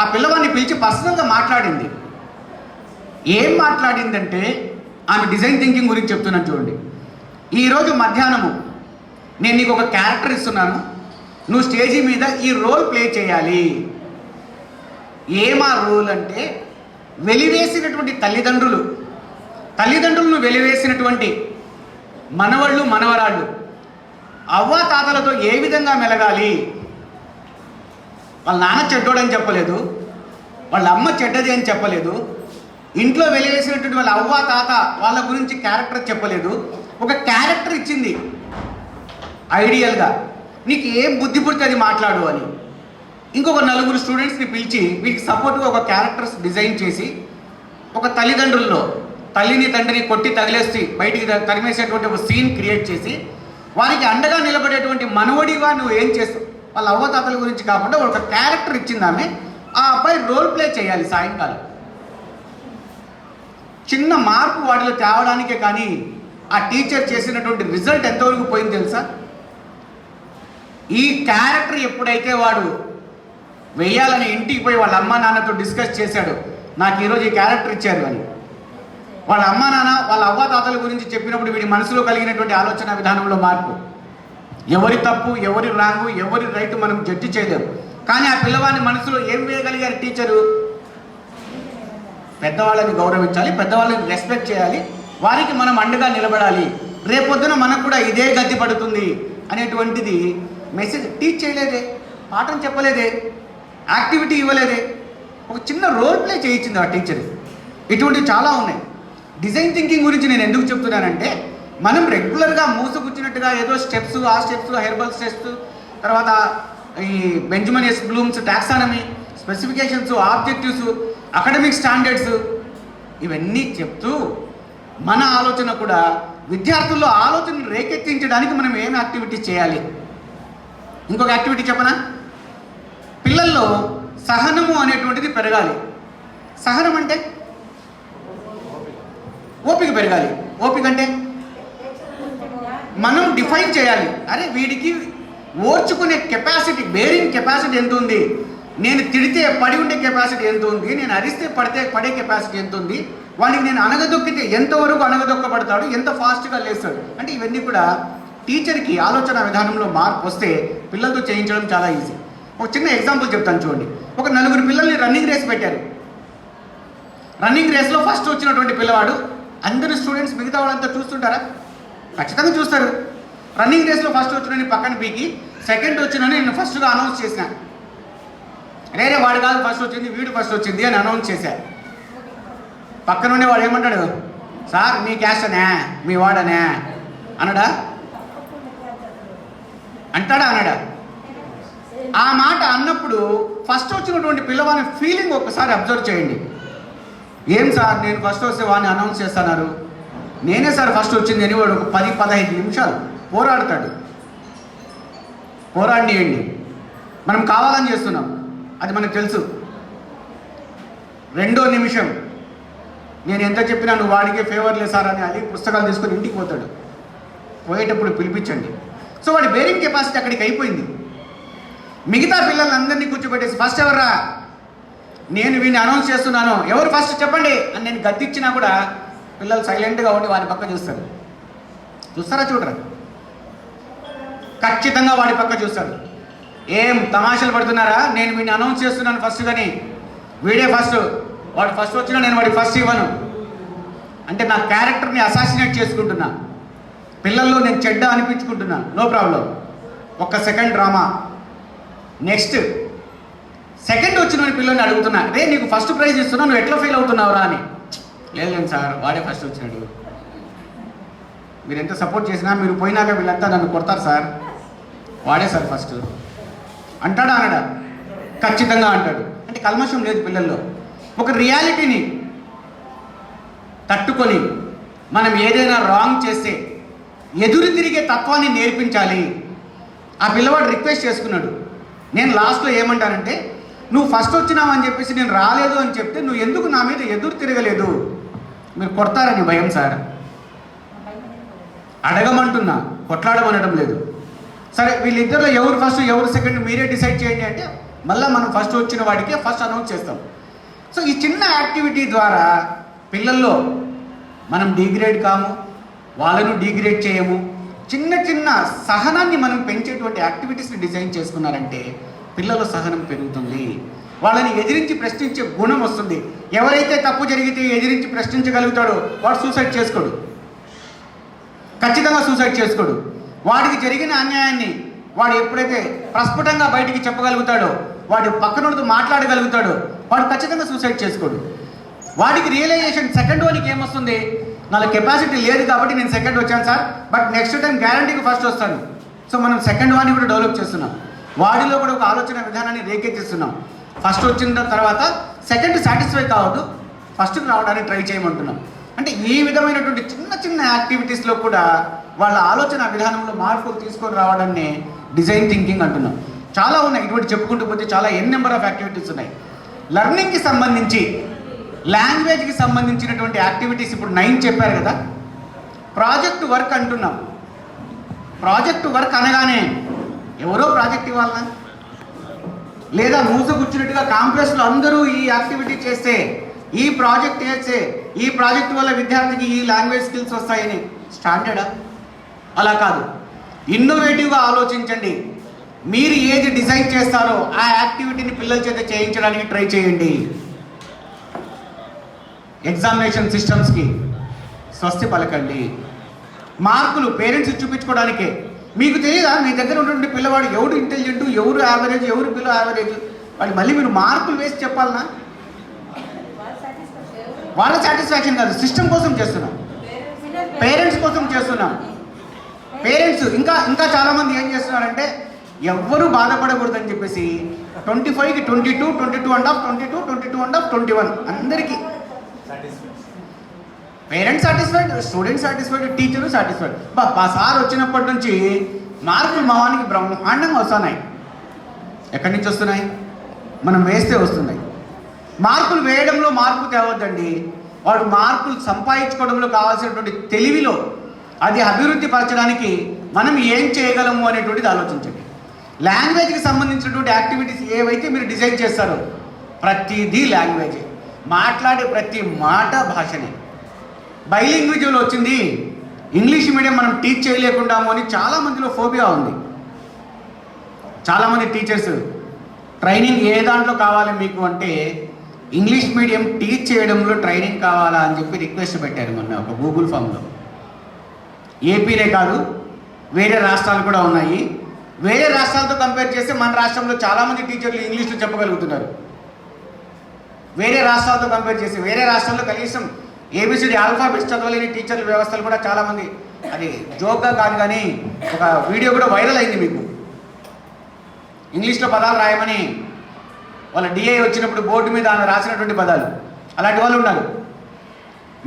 ఆ పిల్లవాడిని పిలిచి పర్సనల్గా మాట్లాడింది. ఏం మాట్లాడిందంటే, ఆమె డిజైన్ థింకింగ్ గురించి చెప్తున్నాను చూడండి. ఈరోజు మధ్యాహ్నము నేను నీకు ఒక క్యారెక్టర్ ఇస్తున్నాను, నువ్వు స్టేజీ మీద ఈ రోల్ ప్లే చేయాలి. ఏమా రోల్ అంటే, వెలివేసినటువంటి తల్లిదండ్రులను వెలివేసినటువంటి మనవళ్ళు మనవరాళ్ళు అవ్వ తాతలతో ఏ విధంగా మెలగాలి. వాళ్ళ నాన్న చెడ్డోడని చెప్పలేదు, వాళ్ళ అమ్మ చెడ్డది అని చెప్పలేదు, ఇంట్లో వెలివేసినటువంటి వాళ్ళ అవ్వ తాత వాళ్ళ గురించి క్యారెక్టర్ చెప్పలేదు. ఒక క్యారెక్టర్ ఇచ్చింది ఐడియల్గా, నీకు ఏం బుద్ధి పుడితే అది మాట్లాడు అని. ఇంకొక 4 స్టూడెంట్స్ని పిలిచి వీటికి సపోర్ట్గా ఒక క్యారెక్టర్స్ డిజైన్ చేసి, ఒక తల్లిదండ్రుల్లో తల్లిని తండ్రిని కొట్టి తగిలేసి బయటికి తరిమేసేటువంటి ఒక సీన్ క్రియేట్ చేసి, వారికి అండగా నిలబడేటువంటి మనవడిగా నువ్వు ఏం చేస్తావు, వాళ్ళ అవ్వతాతల గురించి కాకుండా ఒక క్యారెక్టర్ ఇచ్చింది ఆమె. ఆ అబ్బాయి రోల్ ప్లే చేయాలి సాయంకాలం. చిన్న మార్పు వాటిలో తేవడానికే. కానీ ఆ టీచర్ చేసినటువంటి రిజల్ట్ ఎంతవరకు పోయింది తెలుసా? ఈ క్యారెక్టర్ ఎప్పుడైతే వాడు వెయ్యాలని ఇంటికి పోయి వాళ్ళ అమ్మా నాన్నతో డిస్కస్ చేశాడు, నాకు ఈరోజు ఈ క్యారెక్టర్ ఇచ్చారు అని, వాళ్ళ అమ్మా నాన్న వాళ్ళ అవ్వ తాతల గురించి చెప్పినప్పుడు వీడి మనసులో కలిగినటువంటి ఆలోచన విధానంలో మార్పు. ఎవరి తప్పు, ఎవరి రాంగు, ఎవరి రైట్ మనం జడ్జి చేయలేము. కానీ ఆ పిల్లవాడిని మనసులో ఏం వేయగలిగారు టీచరు? పెద్దవాళ్ళని గౌరవించాలి, పెద్దవాళ్ళని రెస్పెక్ట్ చేయాలి, వారికి మనం అండగా నిలబడాలి, రేపొద్దున మనకు కూడా ఇదే గతి పడుతుంది అనేటువంటిది మెసేజ్ టీచ్ చేయలేదే, పాఠం చెప్పలేదే, యాక్టివిటీ ఇవ్వలేదే, ఒక చిన్న రోల్ ప్లే చేయించింది ఆ టీచర్. ఇటువంటివి చాలా ఉన్నాయి. డిజైన్ థింకింగ్ గురించి నేను ఎందుకు చెప్తున్నానంటే, మనం రెగ్యులర్గా మూసుకూర్చున్నట్టుగా ఏదో స్టెప్స్, ఆ స్టెప్స్, హెర్బల్ స్టెప్స్, తర్వాత ఈ Benjamin S Bloom's taxonomy, specifications, objectives, academic standards, ఇవన్నీ చెప్తూ మన ఆలోచన కూడా విద్యార్థుల్లో ఆలోచనను రేకెత్తించడానికి మనం ఏం యాక్టివిటీస్ చేయాలి. ఇంకొక యాక్టివిటీ చెప్పనా? పిల్లల్లో సహనము అనేటువంటిది పెరగాలి. సహనం అంటే ఓపిక పెరగాలి. ఓపిక అంటే మనం డిఫైన్ చేయాలి. అరే వీడికి ఓర్చుకునే కెపాసిటీ, బేరింగ్ కెపాసిటీ ఎంత ఉంది, నేను తిడితే పడి ఉండే కెపాసిటీ ఎంత ఉంది, నేను అరిస్తే పడే కెపాసిటీ ఎంత ఉంది, వాడికి నేను అనగదొక్కితే ఎంతవరకు అనగదొక్కబడతాడు, ఎంత ఫాస్ట్గా లేస్తాడు. అంటే ఇవన్నీ కూడా టీచర్కి ఆలోచన విధానంలో మార్పు వస్తే పిల్లలతో చేయించడం చాలా ఈజీ. ఒక చిన్న ఎగ్జాంపుల్ చెప్తాను చూడండి. ఒక 4 పిల్లల్ని రన్నింగ్ రేస్ పెట్టారు. రన్నింగ్ రేస్లో ఫస్ట్ వచ్చినటువంటి పిల్లవాడు, అందరు స్టూడెంట్స్ మిగతా వాళ్ళంతా చూస్తుంటారా? ఖచ్చితంగా చూస్తారు. రన్నింగ్ రేస్లో ఫస్ట్ వచ్చినని పక్కన పీకి, సెకండ్ వచ్చినని నేను ఫస్ట్గా అనౌన్స్ చేసిన. రేరే వాడు కాదు ఫస్ట్ వచ్చింది, వీడు ఫస్ట్ వచ్చింది అని అనౌన్స్ చేశారు. పక్కన ఉండే వాడు ఏమంటాడు? సార్ మీ క్యాస్ట్ అనే, మీ వాడనే అనడా? అంటాడా అనడా? ఆ మాట అన్నప్పుడు ఫస్ట్ వచ్చినటువంటి పిల్లవాని ఫీలింగ్ ఒక్కసారి అబ్జర్వ్ చేయండి. ఏం సార్ నేను ఫస్ట్ వస్తే వాడిని అనౌన్స్ చేస్తున్నారు, నేనే సార్ ఫస్ట్ వచ్చింది అని వాడు ఒక 10-15 నిమిషాలు పోరాడతాడు. పోరాడినియండి, మనం కావాలని చేస్తున్నాం, అది మనకు తెలుసు. 2వ నిమిషం నేను ఎంత చెప్పినా నువ్వు వాడికే ఫేవర్ లేదు సార్ అని అది పుస్తకాలు తీసుకొని ఇంటికి పోతాడు. పోయేటప్పుడు పిలిపించండి. సో వాడి బేరింగ్ కెపాసిటీ అక్కడికి అయిపోయింది. మిగతా పిల్లలందరినీ కూర్చోబెట్టేసి ఫస్ట్ ఎవర్రా నేను వీడిని అనౌన్స్ చేస్తున్నాను, ఎవరు ఫస్ట్ చెప్పండి అని నేను గద్దిచ్చినా కూడా పిల్లలు సైలెంట్గా ఉండి వాడి పక్క చూస్తారు. చూస్తారా చూడరా? ఖచ్చితంగా వాడి పక్క చూస్తారు. ఏం తమాషలు పడుతున్నారా? నేను వీడిని అనౌన్స్ చేస్తున్నాను ఫస్ట్, కానీ వీడే ఫస్ట్, వాడు ఫస్ట్ వచ్చినా నేను వాడికి ఫస్ట్ ఇవ్వను అంటే నా క్యారెక్టర్ని అసాసినేట్ చేసుకుంటున్నా, పిల్లల్లో నేను చెడ్డ అనిపించుకుంటున్నా. నో ప్రాబ్లం, ఒక్క సెకండ్ డ్రామా. నెక్స్ట్ సెకండ్ వచ్చిన పిల్లల్ని అడుగుతున్నా, రే నీకు ఫస్ట్ ప్రైజ్ ఇస్తున్నా, నువ్వు ఎట్లా ఫీల్ అవుతున్నావురా అని. లేదు సార్, వాడే ఫస్ట్ వచ్చినాడు. మీరు ఎంత సపోర్ట్ చేసినా మీరు పోయినాక వీళ్ళంతా నన్ను కొడతారు సార్, వాడే సార్ ఫస్ట్ అంటాడా అనడా? ఖచ్చితంగా అంటాడు. అంటే కల్మషం లేదు పిల్లల్లో. ఒక రియాలిటీని తట్టుకొని మనం ఏదైనా రాంగ్ చేస్తే ఎదురు తిరిగే తత్వాన్ని నేర్పించాలి. ఆ పిల్లవాడు రిక్వెస్ట్ చేసుకున్నాడు. నేను లాస్ట్లో ఏమంటానంటే, నువ్వు ఫస్ట్ వచ్చినావని చెప్పేసి నేను రాలేదు అని చెప్తే నువ్వు ఎందుకు నా మీద ఎదురు తిరగలేదు? మీరు కొడతారని భయం సార్. అడగమంటున్నా, కొట్లాడమనడం లేదు. సరే వీళ్ళిద్దరిలో ఎవరు ఫస్ట్ ఎవరు సెకండ్ మీరే డిసైడ్ చేయండి అంటే మళ్ళీ మనం ఫస్ట్ వచ్చిన వాడికే ఫస్ట్ అనౌన్స్ చేస్తాం. సో ఈ చిన్న యాక్టివిటీ ద్వారా పిల్లల్లో మనం డిగ్రేడ్ కాము, వాళ్ళను డిగ్రేడ్ చేయము. చిన్న చిన్న సహనాన్ని మనం పెంచేటువంటి యాక్టివిటీస్ని డిజైన్ చేసుకున్నారంటే పిల్లల సహనం పెరుగుతుంది, వాళ్ళని ఎదిరించి ప్రశ్నించే గుణం వస్తుంది. ఎవరైతే తప్పు జరిగితే ఎదిరించి ప్రశ్నించగలుగుతాడో వాడు సూసైడ్ చేసుకోడు, ఖచ్చితంగా సూసైడ్ చేసుకోడు. వాడికి జరిగిన అన్యాయాన్ని వాడు ఎప్పుడైతే ప్రస్ఫుటంగా బయటికి చెప్పగలుగుతాడో, వాడు పక్కనోడితో మాట్లాడగలుగుతాడో వాడు ఖచ్చితంగా సూసైడ్ చేసుకోడు. వాడికి రియలైజేషన్ సెకండ్ వానికి ఏమొస్తుంది, నాకు కెపాసిటీ లేదు కాబట్టి నేను సెకండ్ వచ్చాను సార్, బట్ నెక్స్ట్ టైం గ్యారంటీకి ఫస్ట్ వస్తాను. సో మనం సెకండ్ వాడిని కూడా డెవలప్ చేస్తున్నాం, వాడిలో కూడా ఒక ఆలోచన విధానాన్ని రేకెత్తిస్తున్నాం. ఫస్ట్ వచ్చిన తర్వాత సెకండ్ సాటిస్ఫై కావద్దు, ఫస్ట్కి రావడానికి ట్రై చేయమంటున్నాం. అంటే ఈ విధమైనటువంటి చిన్న చిన్న యాక్టివిటీస్లో కూడా వాళ్ళ ఆలోచన విధానంలో మార్పులు తీసుకొని రావడాన్ని డిజైన్ థింకింగ్ అంటున్నాం. చాలా ఉన్నాయి, ఇటువంటి చెప్పుకుంటూ పోతే చాలా నెంబర్ ఆఫ్ యాక్టివిటీస్ ఉన్నాయి. లెర్నింగ్కి సంబంధించి, లాంగ్వేజ్కి సంబంధించినటువంటి యాక్టివిటీస్ ఇప్పుడు 9 చెప్పారు కదా. ప్రాజెక్ట్ వర్క్ అంటున్నాం. ప్రాజెక్ట్ వర్క్ అనగానే ఎవరో ప్రాజెక్ట్ ఇవ్వాలనా, లేదా మూస కూర్చున్నట్టుగా కాంప్లెక్స్లో అందరూ ఈ యాక్టివిటీ చేస్తే, ఈ ప్రాజెక్ట్ చేస్తే ఈ ప్రాజెక్ట్ వల్ల విద్యార్థికి ఈ లాంగ్వేజ్ స్కిల్స్ వస్తాయని స్టాండర్డా? అలా కాదు. ఇన్నోవేటివ్గా ఆలోచించండి. మీరు ఏది డిజైన్ చేస్తారో ఆ యాక్టివిటీని పిల్లల చేత చేయించడానికి ట్రై చేయండి. ఎగ్జామినేషన్ సిస్టమ్స్కి స్వస్తి పలకండి. మార్కులు పేరెంట్స్ చూపించుకోవడానికే. మీకు తెలియదా మీ దగ్గర ఉన్నటువంటి పిల్లవాడు ఎవరు ఇంటెలిజెంట్, ఎవరు యావరేజ్, ఎవరు బిలో యావరేజ్, వాడికి మళ్ళీ మీరు మార్కులు వేసి చెప్పాలనా? వాళ్ళ సాటిస్ఫాక్షన్ కాదు, సిస్టమ్ కోసం చేస్తున్నాం, పేరెంట్స్ కోసం చేస్తున్నాం. పేరెంట్స్ ఇంకా ఇంకా చాలామంది ఏం చేస్తున్నారంటే ఎవ్వరూ బాధపడకూడదని చెప్పేసి 25కి 22, 22.5, 22, 22.5, 21 అందరికీ parents satisfied, students satisfied, teacher satisfied. మా సార్ వచ్చినప్పటి నుంచి మార్కులు మా వానికి బ్రహ్మాండంగా వస్తున్నాయి. ఎక్కడి నుంచి వస్తున్నాయి? మనం వేస్తే వస్తున్నాయి. మార్కులు వేయడంలో మార్పు తేవద్దండి, వాడు మార్కులు సంపాదించుకోవడంలో కావాల్సినటువంటి తెలివిలో అది అభివృద్ధి పరచడానికి మనం ఏం చేయగలము అనేటువంటిది ఆలోచించండి. లాంగ్వేజ్కి సంబంధించినటువంటి యాక్టివిటీస్ ఏవైతే మీరు డిజైన్ చేస్తారో ప్రతిదీ లాంగ్వేజే, మాట్లాడే ప్రతి మాట భాషనే. బైలింగ్వేజ్లో వచ్చింది, ఇంగ్లీష్ మీడియం మనం టీచ్ చేయలేకుండాము అని చాలామందిలో ఫోబియా ఉంది. చాలామంది టీచర్స్ ట్రైనింగ్ ఏ దాంట్లో కావాలి మీకు అంటే ఇంగ్లీష్ మీడియం టీచ్ చేయడంలో ట్రైనింగ్ కావాలా అని చెప్పి రిక్వెస్ట్ పెట్టారు మొన్న ఒక గూగుల్ ఫామ్లో. ఏపీనే కాదు, వేరే రాష్ట్రాలు కూడా ఉన్నాయి. వేరే రాష్ట్రాలతో కంపేర్ చేస్తే మన రాష్ట్రంలో చాలామంది టీచర్లు ఇంగ్లీష్లో చెప్పగలుగుతున్నారు. వేరే రాష్ట్రాలతో కంపేర్ చేసి, వేరే రాష్ట్రాల్లో కనీసం ఏబిసిడి ఆల్ఫాబెట్స్ చదవలేని టీచర్ల వ్యవస్థలు కూడా చాలామంది, అది జోక్గా కాదు కానీ ఒక వీడియో కూడా వైరల్ అయింది మీకు. ఇంగ్లీష్లో పదాలు రాయమని వాళ్ళ డిఐ వచ్చినప్పుడు బోర్డు మీద ఆమె రాసినటువంటి పదాలు, అలాంటి వాళ్ళు ఉన్నారు.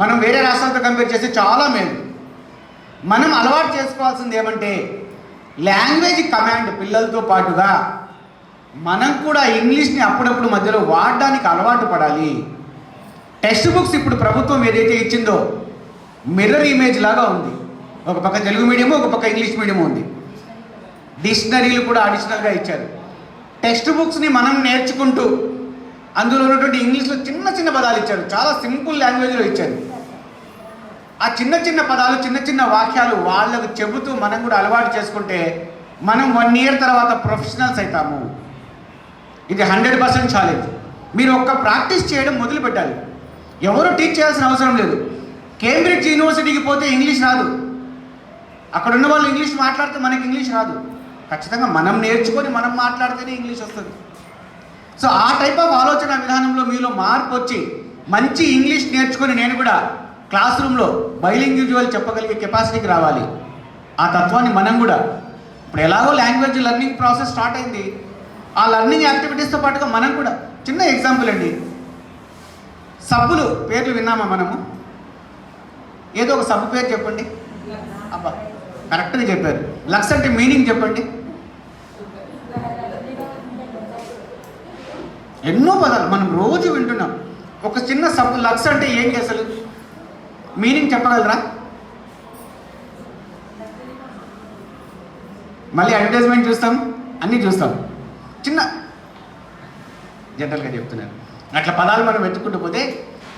మనం వేరే రాష్ట్రాలతో కంపేర్ చేస్తే చాలా మేలు. మనం అలవాటు చేసుకోవాల్సింది ఏమంటే లాంగ్వేజ్ కమాండ్. పిల్లలతో పాటుగా మనం కూడా ఇంగ్లీష్ని అప్పుడప్పుడు మధ్యలో వాడడానికి అలవాటు పడాలి. టెక్స్ట్ బుక్స్ ఇప్పుడు ప్రభుత్వం ఏదైతే ఇచ్చిందో మిర్రర్ ఇమేజ్ లాగా ఉంది. ఒక పక్క తెలుగు మీడియము, ఒక పక్క ఇంగ్లీష్ మీడియం ఉంది. డిక్షనరీలు కూడా అడిషనల్గా ఇచ్చారు. టెక్స్ట్ బుక్స్ని మనం నేర్చుకుంటూ అందులో ఉన్నటువంటి ఇంగ్లీష్లో చిన్న చిన్న పదాలు ఇచ్చారు, చాలా సింపుల్ లాంగ్వేజ్లో ఇచ్చారు. ఆ చిన్న చిన్న పదాలు, చిన్న చిన్న వాక్యాలు వాళ్ళకు చెబుతూ మనం కూడా అలవాటు చేసుకుంటే మనం 1 year తర్వాత ప్రొఫెషనల్స్ అవుతాము. ఇది 100% ఛాలెంజ్. మీరు ఒక్క ప్రాక్టీస్ చేయడం మొదలు పెట్టాలి. ఎవరు టీచ్ చేయాల్సిన అవసరం లేదు. కేంబ్రిడ్జ్ యూనివర్సిటీకి పోతే ఇంగ్లీష్ రాదు, అక్కడ ఉన్న వాళ్ళు ఇంగ్లీష్ మాట్లాడితే మనకి ఇంగ్లీష్ రాదు. ఖచ్చితంగా మనం నేర్చుకొని మనం మాట్లాడితేనే ఇంగ్లీష్ వస్తుంది. సో ఆ టైప్ ఆఫ్ ఆలోచన విధానంలో మీలో మార్పు వచ్చి మంచి ఇంగ్లీష్ నేర్చుకొని నేను కూడా క్లాస్ రూమ్లో బైలింగ్విజువల్ చెప్పగలిగే కెపాసిటీకి రావాలి. ఆ తత్వాన్ని మనం కూడా ఇప్పుడు ఎలాగో లాంగ్వేజ్ లెర్నింగ్ ప్రాసెస్ స్టార్ట్ అయింది, ఆ లెర్నింగ్ యాక్టివిటీస్తో పాటుగా మనం కూడా చిన్న ఎగ్జాంపుల్ అండి. సబ్బులు పేర్లు విన్నామా మనము? ఏదో ఒక సబ్బు పేరు చెప్పండి. అబ్బా కరెక్ట్గా చెప్పారు. లక్స్ అంటే మీనింగ్ చెప్పండి. ఎన్నో పదాలు మనం రోజు వింటున్నాం. ఒక చిన్న సబ్బు లక్స్ అంటే ఏంటి అసలు? మీనింగ్ చెప్పగలరా? మళ్ళీ అడ్వర్టైజ్మెంట్ చూస్తాం, అన్నీ చూస్తాం. చిన్న జనరల్గా చెప్తున్నాను. అట్లా పదాలు మనం వెతుక్కుంటూ పోతే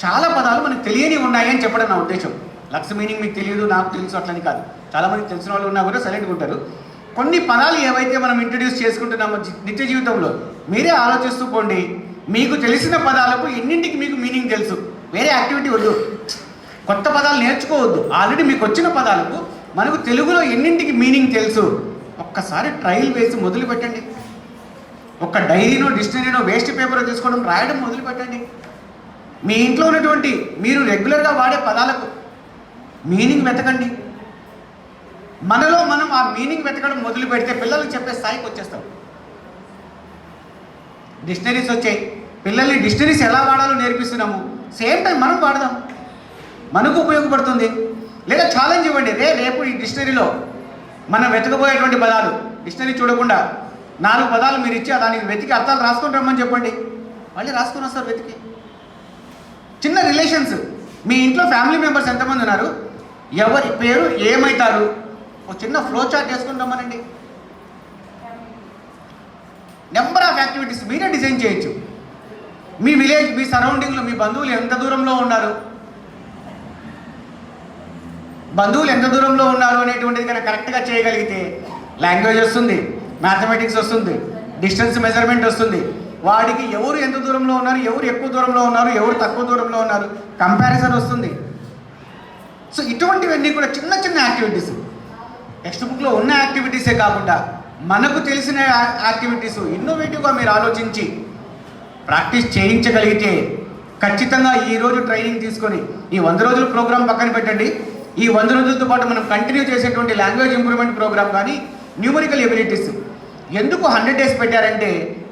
చాలా పదాలు మనకు తెలియని ఉన్నాయి అని చెప్పడం నా ఉద్దేశం. లక్స్ మీనింగ్ మీకు తెలియదు, నాకు తెలుసు అట్లని కాదు. చాలామంది తెలిసిన వాళ్ళు ఉన్నా కూడా సైలెంట్గా ఉంటారు. కొన్ని పదాలు ఏవైతే మనం ఇంట్రడ్యూస్ చేసుకుంటున్నామో నిత్య జీవితంలో మీరే ఆలోచిస్తూ పోండి. మీకు తెలిసిన పదాలకు ఎన్నింటికి మీకు మీనింగ్ తెలుసు. వేరే యాక్టివిటీ వద్దు, కొత్త పదాలు నేర్చుకోవద్దు. ఆల్రెడీ మీకు వచ్చిన పదాలకు మనకు తెలుగులో ఎన్నింటికి మీనింగ్ తెలుసు. ఒక్కసారి ట్రయల్ వేసి మొదలు పెట్టండి. ఒక డైరీనో డిక్షనరీనో వేస్ట్ పేపర్ తీసుకోవడం, రాయడం మొదలు పెట్టండి. మీ ఇంట్లో ఉన్నటువంటి మీరు రెగ్యులర్గా వాడే పదాలకు మీనింగ్ వెతకండి. మనలో మనం ఆ మీనింగ్ వెతకడం మొదలు పెడితే పిల్లలకు చెప్పే స్థాయికి వచ్చేస్తాం. డిక్షనరీస్ వచ్చాయి, పిల్లల్ని డిక్షనరీస్ ఎలా వాడాలో నేర్పిస్తున్నాము. సేమ్ టైం మనం వాడదాం, మనకు ఉపయోగపడుతుంది. లేదా ఛాలెంజ్ ఇవ్వండి. రేపు ఈ డిక్షనరీలో మనం వెతకబోయేటువంటి పదాలు డిక్షనరీ చూడకుండా 4 పదాలు మీరు ఇచ్చి దానికి వెతికి అర్థాలు రాసుకొని రమ్మని చెప్పండి. మళ్ళీ రాసుకొని వస్తారు వెతికి. చిన్న రిలేషన్స్, మీ ఇంట్లో ఫ్యామిలీ మెంబర్స్ ఎంతమంది ఉన్నారు, ఎవరి పేరు ఏమవుతారు, ఒక చిన్న ఫ్లో చార్ట్ చేసుకుని రమ్మనండి. నెంబర్ ఆఫ్ యాక్టివిటీస్ మీరే డిజైన్ చేయొచ్చు. మీ విలేజ్, మీ సరౌండింగ్లో మీ బంధువులు ఎంత దూరంలో ఉన్నారు, అనేటువంటిది కనుక కరెక్ట్గా చేయగలిగితే లాంగ్వేజ్ వస్తుంది, మ్యాథమెటిక్స్ వస్తుంది, డిస్టెన్స్ మెజర్మెంట్ వస్తుంది. వాడికి ఎవరు ఎంత దూరంలో ఉన్నారు, ఎవరు ఎక్కువ దూరంలో ఉన్నారు, ఎవరు తక్కువ దూరంలో ఉన్నారు, కంపారిజన్ వస్తుంది. సో ఇటువంటివన్నీ కూడా చిన్న చిన్న యాక్టివిటీస్, టెక్స్ట్ బుక్లో ఉన్న యాక్టివిటీసే కాకుండా మనకు తెలిసిన యాక్టివిటీస్ ఇన్నోవేటివ్గా మీరు ఆలోచించి ప్రాక్టీస్ చేయించగలిగితే ఖచ్చితంగా ఈరోజు ట్రైనింగ్ తీసుకొని ఈ 100 రోజుల ప్రోగ్రాం పక్కన పెట్టండి. ఈ 100 రోజులతో పాటు మనం కంటిన్యూ చేసేటువంటి లాంగ్వేజ్ ఇంప్రూవ్మెంట్ ప్రోగ్రామ్ కానీ న్యూమరికల్ ఎబిలిటీస్ ఎందుకు 100 days పెట్టారంటే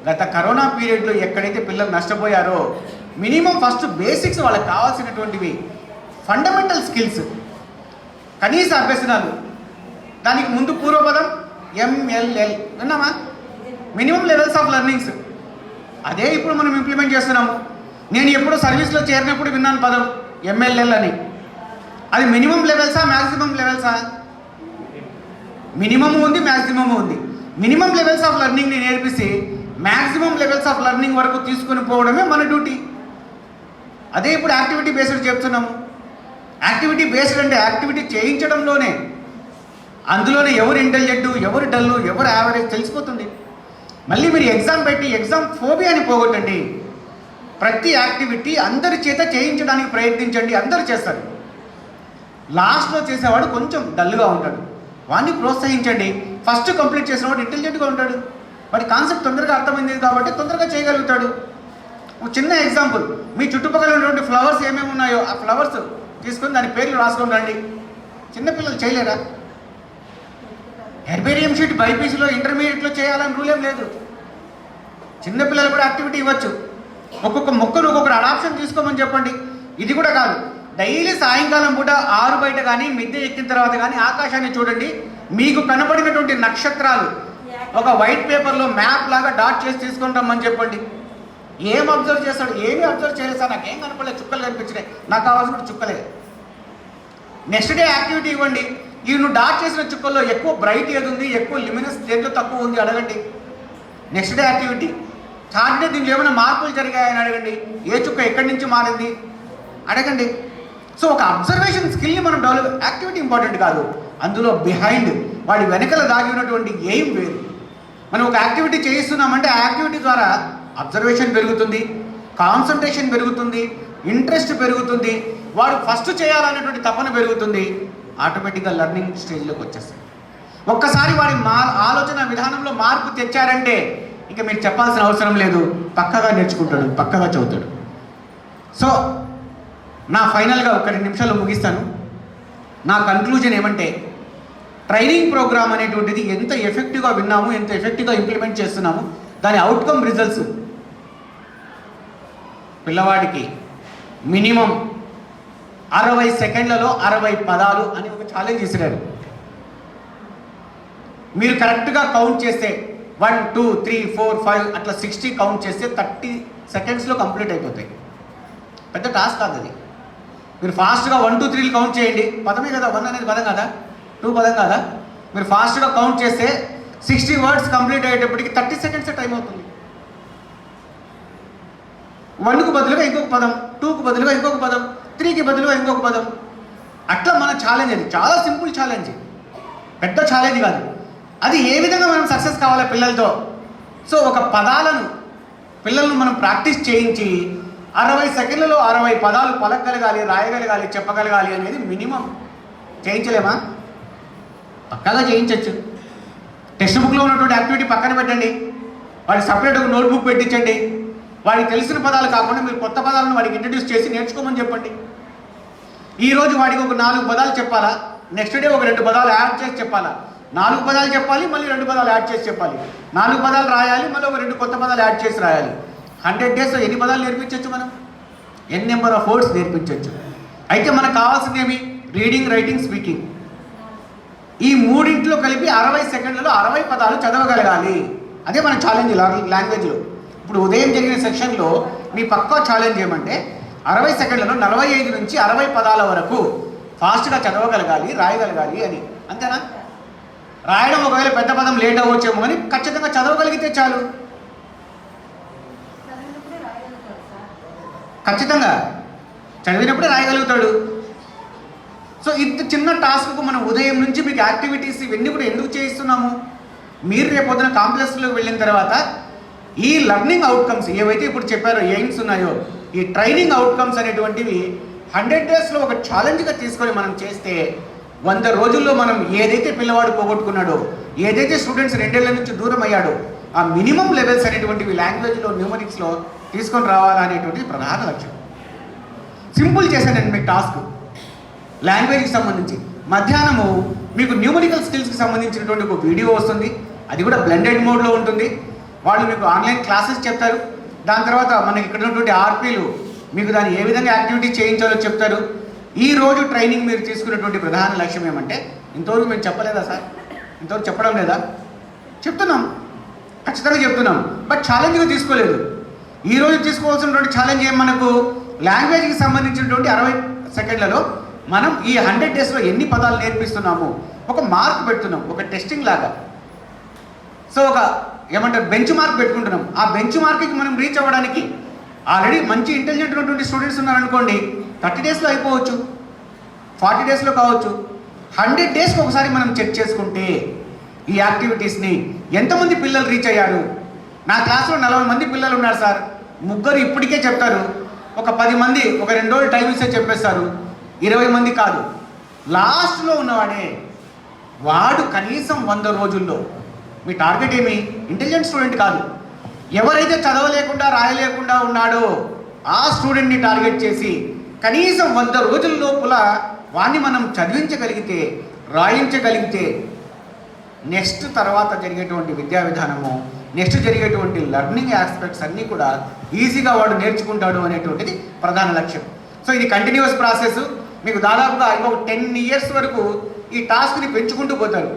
గత కరోనా పీరియడ్లో ఎక్కడైతే పిల్లలు నష్టపోయారో మినిమం ఫస్ట్ బేసిక్స్ వాళ్ళకి కావాల్సినటువంటివి ఫండమెంటల్ స్కిల్స్, కనీస అభ్యసనాలు. దానికి ముందు పూర్వపదం MLL విన్నామా? Minimum levels of learnings. అదే ఇప్పుడు మనం ఇంప్లిమెంట్ చేస్తున్నాము. నేను ఎప్పుడు సర్వీస్లో చేరినప్పుడు విన్నాను పదం MLL అని. అది మినిమం లెవెల్సా మ్యాక్సిమం లెవెల్సా? మినిమము ఉంది, మ్యాక్సిమము ఉంది. మినిమం లెవెల్స్ ఆఫ్ లెర్నింగ్ని నేర్పిస్తే మ్యాక్సిమం లెవెల్స్ ఆఫ్ లెర్నింగ్ వరకు తీసుకొని పోవడమే మన డ్యూటీ. అదే ఇప్పుడు యాక్టివిటీ బేస్డ్ చెప్తున్నాము. యాక్టివిటీ బేస్డ్ అంటే యాక్టివిటీ చేయించడంలోనే, అందులోనే ఎవరు ఇంటెలిజెంట్, ఎవరు డల్లు, ఎవరు యావరేజ్ తెలిసిపోతుంది. మళ్ళీ మీరు ఎగ్జామ్ పెట్టి ఎగ్జామ్ ఫోబియాని పోగొట్టండి. ప్రతి యాక్టివిటీ అందరి చేత చేయించడానికి ప్రయత్నించండి. అందరూ చేస్తారు. లాస్ట్లో చేసేవాడు కొంచెం డల్గా ఉంటాడు, వాడిని ప్రోత్సహించండి. ఫస్ట్ కంప్లీట్ చేసినవాడు ఇంటెలిజెంట్గా ఉంటాడు, వాడి కాన్సెప్ట్ తొందరగా అర్థమైంది కాబట్టి తొందరగా చేయగలుగుతాడు. ఒక చిన్న ఎగ్జాంపుల్, మీ చుట్టుపక్కల ఉన్నటువంటి ఫ్లవర్స్ ఏమేమి ఉన్నాయో ఆ ఫ్లవర్స్ తీసుకొని దాని పేర్లు రాసుకొని రండి. చిన్నపిల్లలు చేయలేరా? హెర్బేరియం షీట్ బైపీసీలో ఇంటర్మీడియట్లో చేయాలని రూల్ ఏం లేదు. చిన్నపిల్లలు కూడా యాక్టివిటీ ఇవ్వచ్చు. ఒక్కొక్క మొక్కను ఒక్కొక్కరు అడాప్షన్ తీసుకోమని చెప్పండి. ఇది కూడా కాదు, డైలీ సాయంకాలం పూట 6 బయట కానీ మిద్దె ఎక్కిన తర్వాత కానీ ఆకాశాన్ని చూడండి. మీకు కనబడినటువంటి నక్షత్రాలు ఒక వైట్ పేపర్లో మ్యాప్ లాగా డాట్ చేసి తీసుకొని రమ్మని చెప్పండి. ఏం అబ్జర్వ్ చేస్తాడు? ఏమీ అబ్జర్వ్ చేయలేదు సార్, నాకేం కనపడలేదు, చుక్కలు కనిపించినాయి, నాకు కావాల్సిన చుక్కలే. నెక్స్ట్ డే యాక్టివిటీ ఇవ్వండి. ఈ నువ్వు డాట్ చేసిన చుక్కల్లో ఎక్కువ బ్రైట్ ఏది ఉంది, ఎక్కువ లిమినస్ దేంట్లో తక్కువ ఉంది అడగండి. నెక్స్ట్ డే యాక్టివిటీ సాటర్డే దీంట్లో ఏమైనా మార్పులు జరిగాయని అడగండి. ఏ చుక్క ఎక్కడి నుంచి మారింది అడగండి. సో ఒక అబ్జర్వేషన్ స్కిల్ని మనం డెవలప్, యాక్టివిటీ ఇంపార్టెంట్ కాదు, అందులో బిహైండ్ వాడి వెనకల దాగి ఉన్నటువంటి ఎయిమ్ వేరు. మనం ఒక యాక్టివిటీ చేయిస్తున్నామంటే ఆ యాక్టివిటీ ద్వారా అబ్జర్వేషన్ పెరుగుతుంది, కాన్సన్ట్రేషన్ పెరుగుతుంది, ఇంట్రెస్ట్ పెరుగుతుంది, వాడు ఫస్ట్ చేయాలనేటువంటి తపన పెరుగుతుంది, ఆటోమేటిక్గా లెర్నింగ్ స్టేజ్లోకి వచ్చేస్తుంది. ఒక్కసారి వాడి ఆలోచన విధానంలో మార్పు తెచ్చారంటే ఇంకా మీరు చెప్పాల్సిన అవసరం లేదు, పక్కగా నేర్చుకుంటాడు, పక్కగా చదువుతాడు. సో నా ఫైనల్గా ఒక 2 నిమిషాల్లో ముగిస్తాను. నా కన్క్లూజన్ ఏమంటే, ట్రైనింగ్ ప్రోగ్రామ్ అనేటువంటిది ఎంత ఎఫెక్టివ్గా విన్నాము, ఎంత ఎఫెక్టివ్గా ఇంప్లిమెంట్ చేస్తున్నాము, దాని అవుట్కమ్ రిజల్ట్స్ పిల్లవాడికి మినిమం 60 సెకండ్లలో 60 పదాలు అని ఒక ఛాలెంజ్ ఇస్తున్నారు. మీరు కరెక్ట్గా కౌంట్ చేస్తే 1 2 3 4 5 అట్లా 60 కౌంట్ చేస్తే 30 సెకండ్స్లో కంప్లీట్ అయిపోతాయి. పెద్ద టాస్క్ కాదు అది. మీరు ఫాస్ట్గా 1 2 3 కౌంట్ చేయండి, పదమే కదా, 1 అనేది పదం కదా, 2 పదం కదా. మీరు ఫాస్ట్గా కౌంట్ చేస్తే 60 వర్డ్స్ కంప్లీట్ అయ్యేటప్పటికి 30 సెకండ్స్ టైం అవుతుంది. 1కు బదులుగా ఇంకొక పదం, 2కు బదులుగా ఇంకొక పదం, 3కి బదులుగా ఇంకొక పదం, అట్లా మన ఛాలెంజ్. అది చాలా సింపుల్ ఛాలెంజ్, పెద్ద ఛాలెంజ్ కాదు. అది ఏ విధంగా మనం సక్సెస్ కావాలా పిల్లలతో. సో ఒక పదాలను పిల్లలను మనం ప్రాక్టీస్ చేయించి 60 సెకండ్లలో 60 పదాలు పలకగలగాలి, రాయగలగాలి, చెప్పగలగాలి అనేది మినిమం. చేయించలేమా? పక్కాగా చేయించవచ్చు. టెక్స్ట్ బుక్లో ఉన్నటువంటి యాక్టివిటీ పక్కన పెట్టండి, వాడికి సపరేట్ ఒక నోట్బుక్ పెట్టించండి. వాడికి తెలిసిన పదాలు కాకుండా మీరు కొత్త పదాలను వాడికి ఇంట్రడ్యూస్ చేసి నేర్చుకోమని చెప్పండి. ఈరోజు వాడికి ఒక 4 పదాలు చెప్పాలా, నెక్స్ట్ డే ఒక 2 పదాలు యాడ్ చేసి చెప్పాలా. 4 పదాలు చెప్పాలి, మళ్ళీ 2 పదాలు యాడ్ చేసి చెప్పాలి. 4 పదాలు రాయాలి, మళ్ళీ ఒక 2 కొత్త పదాలు యాడ్ చేసి రాయాలి. 100 డేస్లో ఎన్ని పదాలు నేర్పించవచ్చు మనం? ఎన్ నెంబర్ ఆఫ్ వర్డ్స్ నేర్పించవచ్చు. అయితే మనకు కావాల్సింది ఏమి? Reading, writing, speaking. ఈ మూడింట్లో కలిపి 60 సెకండ్లలో 60 పదాలు చదవగలగాలి. అదే మన ఛాలెంజ్ లాంగ్వేజ్లో. ఇప్పుడు ఉదయం జరిగిన సెక్షన్లో మీ పక్కా ఛాలెంజ్ ఏమంటే 60 సెకండ్లలో 45 నుంచి 60 పదాల వరకు ఫాస్ట్గా చదవగలగాలి, రాయగలగాలి అని. అంతేనా? రాయడం ఒకవేళ పెద్ద పదం లేట్ అవ్వచ్చేమో కానీ ఖచ్చితంగా చదవగలిగితే చాలు. ఖచ్చితంగా చదివినప్పుడే రాయగలుగుతాడు. సో ఇంత చిన్న టాస్క్కు మనం ఉదయం నుంచి మీకు యాక్టివిటీస్ ఇవన్నీ కూడా ఎందుకు చేయిస్తున్నాము? మీరు రేపొద్దున కాంప్లెక్స్లోకి వెళ్ళిన తర్వాత ఈ లెర్నింగ్ అవుట్కమ్స్ ఏవైతే ఇప్పుడు చెప్పారో, ఎయిమ్స్ ఉన్నాయో, ఈ ట్రైనింగ్ అవుట్కమ్స్ అనేటువంటివి 100 డేస్లో ఒక ఛాలెంజ్గా తీసుకొని మనం చేస్తే 100 రోజుల్లో మనం ఏదైతే పిల్లవాడు పోగొట్టుకున్నాడో, ఏదైతే స్టూడెంట్స్ 2 ఏళ్ల నుంచి దూరం అయ్యాడో, ఆ మినిమం లెవెల్స్ అనేటువంటివి లాంగ్వేజ్లో, న్యూమరిక్స్లో తీసుకొని రావాలనేటువంటిది ప్రధాన లక్ష్యం. సింపుల్ చేశానండి మీకు టాస్క్ లాంగ్వేజ్కి సంబంధించి. మధ్యాహ్నము మీకు న్యూమరికల్ స్కిల్స్కి సంబంధించినటువంటి ఒక వీడియో వస్తుంది, అది కూడా బ్లెండెడ్ మోడ్లో ఉంటుంది. వాళ్ళు మీకు ఆన్లైన్ క్లాసెస్ చెప్తారు. దాని తర్వాత మనకి ఇక్కడ ఉన్నటువంటి ఆర్పీలు మీకు దాన్ని ఏ విధంగా యాక్టివిటీ చేయించాలో చెప్తారు. ఈ రోజు ట్రైనింగ్ మీరు తీసుకున్నటువంటి ప్రధాన లక్ష్యం ఏమంటే, ఇంతవరకు మేము చెప్పలేదా సార్? ఇంతవరకు చెప్పడం లేదా? చెప్తున్నాం, ఖచ్చితంగా చెప్తున్నాం, బట్ ఛాలెంజ్గా తీసుకోలేదు. ఈరోజు తీసుకోవాల్సినటువంటి ఛాలెంజ్ ఏం? మనకు లాంగ్వేజ్కి సంబంధించినటువంటి 60 సెకండ్లలో మనం ఈ 100 డేస్లో ఎన్ని పదాలు నేర్పిస్తున్నాము ఒక మార్క్ పెడుతున్నాం, ఒక టెస్టింగ్ లాగా. సో ఒక ఏమంటారు, బెంచ్ మార్క్ పెట్టుకుంటున్నాం. ఆ బెంచ్ మార్క్కి మనం రీచ్ అవ్వడానికి ఆల్రెడీ మంచి ఇంటెలిజెంట్ ఉన్నటువంటి స్టూడెంట్స్ ఉన్నారనుకోండి, 30 డేస్లో అయిపోవచ్చు, 40 డేస్లో కావచ్చు. 100 డేస్కి ఒకసారి మనం చెక్ చేసుకుంటే ఈ యాక్టివిటీస్ని ఎంతమంది పిల్లలు రీచ్ అయ్యారు. నా క్లాస్లో 40 మంది పిల్లలు ఉన్నారు సార్, 3 ఇప్పటికే చెప్తారు, ఒక 10 మంది ఒక 2 రోజులు టైం ఇస్తే చెప్పేస్తారు, 20 మంది కాదు. లాస్ట్లో ఉన్నవాడే వాడు కనీసం 100 రోజుల్లో. మీ టార్గెట్ ఏమి? ఇంటెలిజెంట్ స్టూడెంట్ కాదు, ఎవరైతే చదవలేకుండా రాయలేకుండా ఉన్నాడో ఆ స్టూడెంట్ని టార్గెట్ చేసి కనీసం 100 రోజుల లోపల వాడిని మనం చదివించగలిగితే, రాయించగలిగితే నెక్స్ట్ తర్వాత జరిగేటువంటి విద్యా విధానము, నెక్స్ట్ జరిగేటువంటి లెర్నింగ్ ఆస్పెక్ట్స్ అన్నీ కూడా ఈజీగా వాడు నేర్చుకుంటాడు అనేటువంటిది ప్రధాన లక్ష్యం. సో ఇది కంటిన్యూస్ ప్రాసెస్. మీకు దాదాపుగా ఇంకొక 10 ఇయర్స్ వరకు ఈ టాస్క్ని పెంచుకుంటూ పోతారు.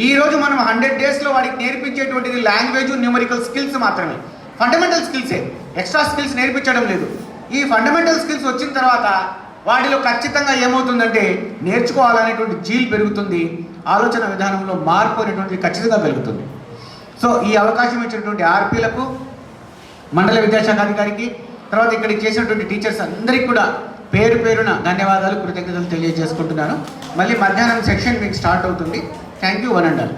ఈరోజు మనం 100 డేస్లో వాడికి నేర్పించేటువంటిది లాంగ్వేజ్, న్యూమరికల్ స్కిల్స్ మాత్రమే, ఫండమెంటల్ స్కిల్సే, ఎక్స్ట్రా స్కిల్స్ నేర్పించడం లేదు. ఈ ఫండమెంటల్ స్కిల్స్ వచ్చిన తర్వాత వాటిలో ఖచ్చితంగా ఏమవుతుందంటే నేర్చుకోవాలనేటువంటి జీల్ పెరుగుతుంది, ఆలోచన విధానంలో మార్పు అనేటువంటిది ఖచ్చితంగా పెరుగుతుంది. సో ఈ అవకాశం ఇచ్చినటువంటి ఆర్పీలకు, మండల విద్యాశాఖ అధికారికి, తర్వాత ఇక్కడికి చేసినటువంటి టీచర్స్ అందరికీ కూడా పేరు పేరున ధన్యవాదాలు, కృతజ్ఞతలు తెలియజేసుకుంటున్నాను. మళ్ళీ మధ్యాహ్నం సెక్షన్ మీకు స్టార్ట్ అవుతుంది. Thank you one and all.